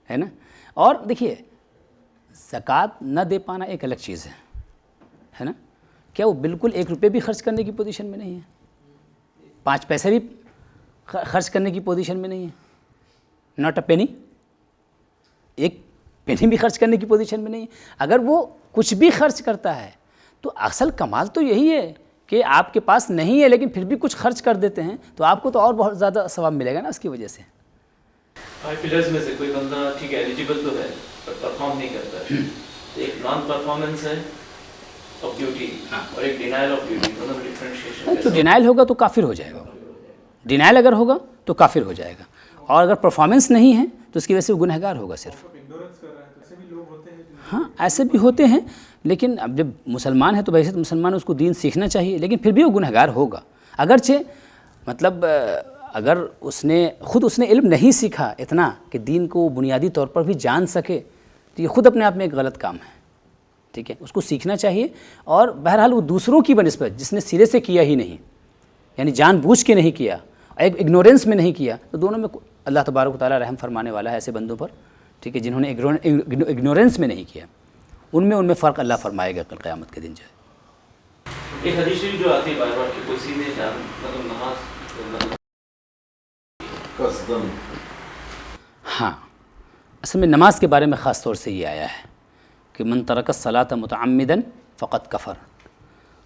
ہے نا. اور دیکھیے زکوٰۃ نہ دے پانا ایک الگ چیز ہے نا. کیا وہ بالکل 1 روپے بھی خرچ کرنے کی پوزیشن میں نہیں ہے, 5 پیسے بھی خرچ کرنے کی پوزیشن میں نہیں ہے, ناٹ اے پینی, 1 پینی بھی خرچ کرنے کی پوزیشن میں نہیں ہے. اگر وہ کچھ بھی خرچ کرتا ہے تو اصل کمال تو یہی ہے کہ آپ کے پاس نہیں ہے لیکن پھر بھی کچھ خرچ کر دیتے ہیں تو آپ کو تو اور بہت زیادہ ثواب ملے گا نا اس کی وجہ سے. 5 پلرز میں سے کوئی بندہ ٹھیک ہے ایلیجیبل تو ہے پر پرفارم نہیں کرتا ہے, تو ایک نان پرفارمنس ہے آف ڈیوٹی اور ایک ڈینائل آف ڈیوٹی, دونوں میں ڈفرینشیشن. تو ڈینائل ہوگا تو کافر ہو جائے گا, ڈینائل اگر ہوگا تو کافر ہو جائے گا, اور اگر پرفارمنس نہیں ہے تو اس کی وجہ سے وہ گنہگار ہوگا صرف. ہاں ایسے بھی ہوتے ہیں, لیکن اب جب مسلمان ہے تو بحیثیت مسلمان اس کو دین سیکھنا چاہیے, لیکن پھر بھی وہ گنہگار ہوگا. اگرچہ مطلب اگر اس نے علم نہیں سیکھا اتنا کہ دین کو بنیادی طور پر بھی جان سکے تو یہ خود اپنے آپ میں ایک غلط کام ہے. ٹھیک ہے, اس کو سیکھنا چاہیے. اور بہرحال وہ دوسروں کی بنسبت جس نے سرے سے کیا ہی نہیں, یعنی جان بوجھ کے نہیں کیا, ایک اگنورینس میں نہیں کیا, تو دونوں میں اللہ تبارک و تعالیٰ رحم فرمانے والا ہے ایسے بندوں پر. ٹھیک ہے, جنہوں نے اگنورینس میں نہیں کیا, ان میں فرق اللہ فرمائے گا کل قیامت کے دن جو ہے. ایک حدیث شریف جو آتی ہے بار بار کہ کوئی سیدھے جان مطلب نماز قصدن. ہاں اصل میں نماز کے بارے میں خاص طور سے یہ آیا ہے کہ من ترک الصلاۃ متعمدا فقد کفر.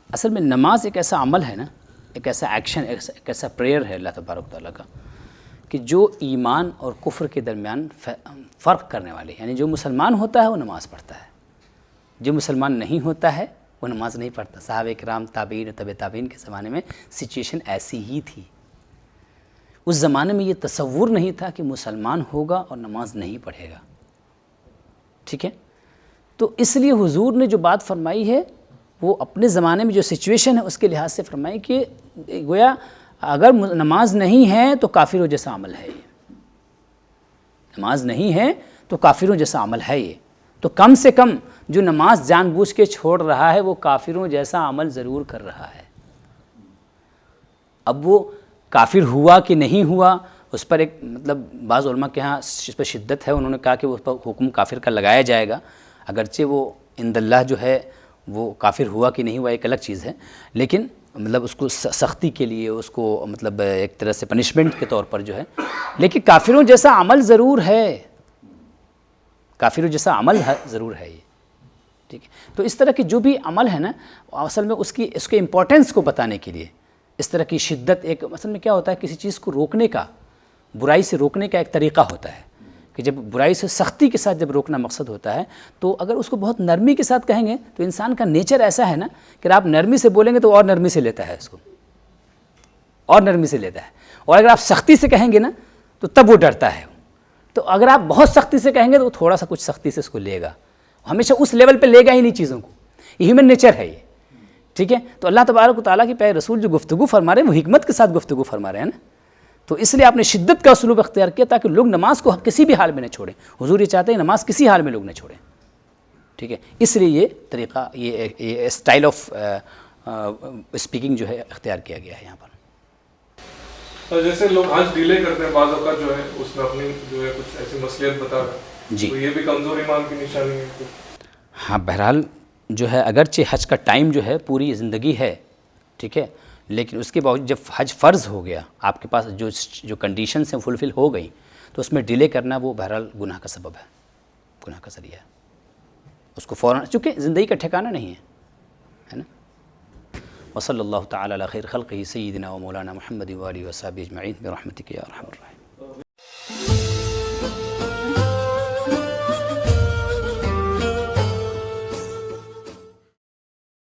اصل میں نماز ایک ایسا عمل ہے نا, ایک ایسا ایکشن, ایک ایسا پریئر ہے اللہ تبارک و تعالیٰ کا کہ جو ایمان اور کفر کے درمیان فرق کرنے والی, یعنی جو مسلمان ہوتا ہے وہ نماز پڑھتا ہے, جو مسلمان نہیں ہوتا ہے وہ نماز نہیں پڑھتا. صحابہ کرام, تابعین و تبع تابعین کے زمانے میں سچویشن ایسی ہی تھی. اس زمانے میں یہ تصور نہیں تھا کہ مسلمان ہوگا اور نماز نہیں پڑھے گا. ٹھیک ہے, تو اس لیے حضور نے جو بات فرمائی ہے وہ اپنے زمانے میں جو سچویشن ہے اس کے لحاظ سے فرمائی کہ گویا اگر نماز نہیں ہے تو کافروں جیسا عمل ہے یہ, نماز نہیں ہے تو کافروں جیسا عمل ہے یہ. تو کم سے کم جو نماز جان بوجھ کے چھوڑ رہا ہے وہ کافروں جیسا عمل ضرور کر رہا ہے. اب وہ کافر ہوا کہ نہیں ہوا اس پر ایک مطلب بعض علماء کے ہاں اس پر شدت ہے, انہوں نے کہا کہ اس پر حکم کافر کا لگایا جائے گا, اگرچہ وہ عند اللہ جو ہے وہ کافر ہوا کہ نہیں ہوا ایک الگ چیز ہے, لیکن مطلب اس کو سختی کے لیے اس کو مطلب ایک طرح سے پنشمنٹ کے طور پر جو ہے, لیکن کافروں جیسا عمل ضرور ہے, کافروں جیسا عمل ضرور ہے یہ. ٹھیک ہے, تو اس طرح کی جو بھی عمل ہے نا اصل میں اس کے امپورٹنس کو بتانے کے لیے اس طرح کی شدت, ایک اصل میں کیا ہوتا ہے کسی چیز کو روکنے کا, برائی سے روکنے کا ایک طریقہ ہوتا ہے کہ جب برائی سے سختی کے ساتھ جب روکنا مقصد ہوتا ہے تو اگر اس کو بہت نرمی کے ساتھ کہیں گے تو انسان کا نیچر ایسا ہے نا کہ آپ نرمی سے بولیں گے تو اور نرمی سے لیتا ہے اس کو, اور نرمی سے لیتا ہے, اور اگر آپ سختی سے کہیں گے نا تو تب وہ ڈرتا ہے. تو اگر آپ بہت سختی سے کہیں گے تو وہ تھوڑا سا کچھ سختی سے اس کو لے گا, ہمیشہ اس لیول پہ لے گا ہی نہیں چیزوں کو, یہ ہیومن نیچر ہے یہ. ٹھیک ہے, تو اللہ تبارک و تعالیٰ کے پیارے رسول جو گفتگو فرما رہے ہیں وہ حکمت کے ساتھ گفتگو فرما رہے ہیں نا, تو اس لیے آپ نے شدت کا اسلوب اختیار کیا تاکہ لوگ نماز کو کسی بھی حال میں نہ چھوڑیں. حضور یہ چاہتے ہیں نماز کسی حال میں لوگ نہ چھوڑیں. ٹھیک ہے, اس لیے یہ طریقہ, یہ اسٹائل آف اسپیکنگ جو ہے اختیار کیا گیا ہے یہاں پر. جیسے لوگ حج ڈیلے کرتے ہیں بعض اوقات جو ہے اس میں اپنی جو ہے کچھ ایسی مصلیحت بتا رہے ہیں, جی تو یہ بھی کمزور ایمان کی نشانی ہے. ہاں بہرحال جو ہے اگرچہ حج کا ٹائم جو ہے پوری زندگی ہے, ٹھیک ہے, لیکن اس کے باوجود جب حج فرض ہو گیا, آپ کے پاس جو کنڈیشنز ہیں فلفل ہو گئیں, تو اس میں ڈیلے کرنا وہ بہرحال گناہ کا سبب ہے, گناہ کا ذریعہ ہے. اس کو فوراً, چونکہ زندگی کا ٹھکانہ نہیں ہے نا. وصلی اللہ تعالی علی خیر خلقہ سیدنا و مولانا محمد و آلہ و صحبہ اجمعین برحمتک یا ارحم الراحمین.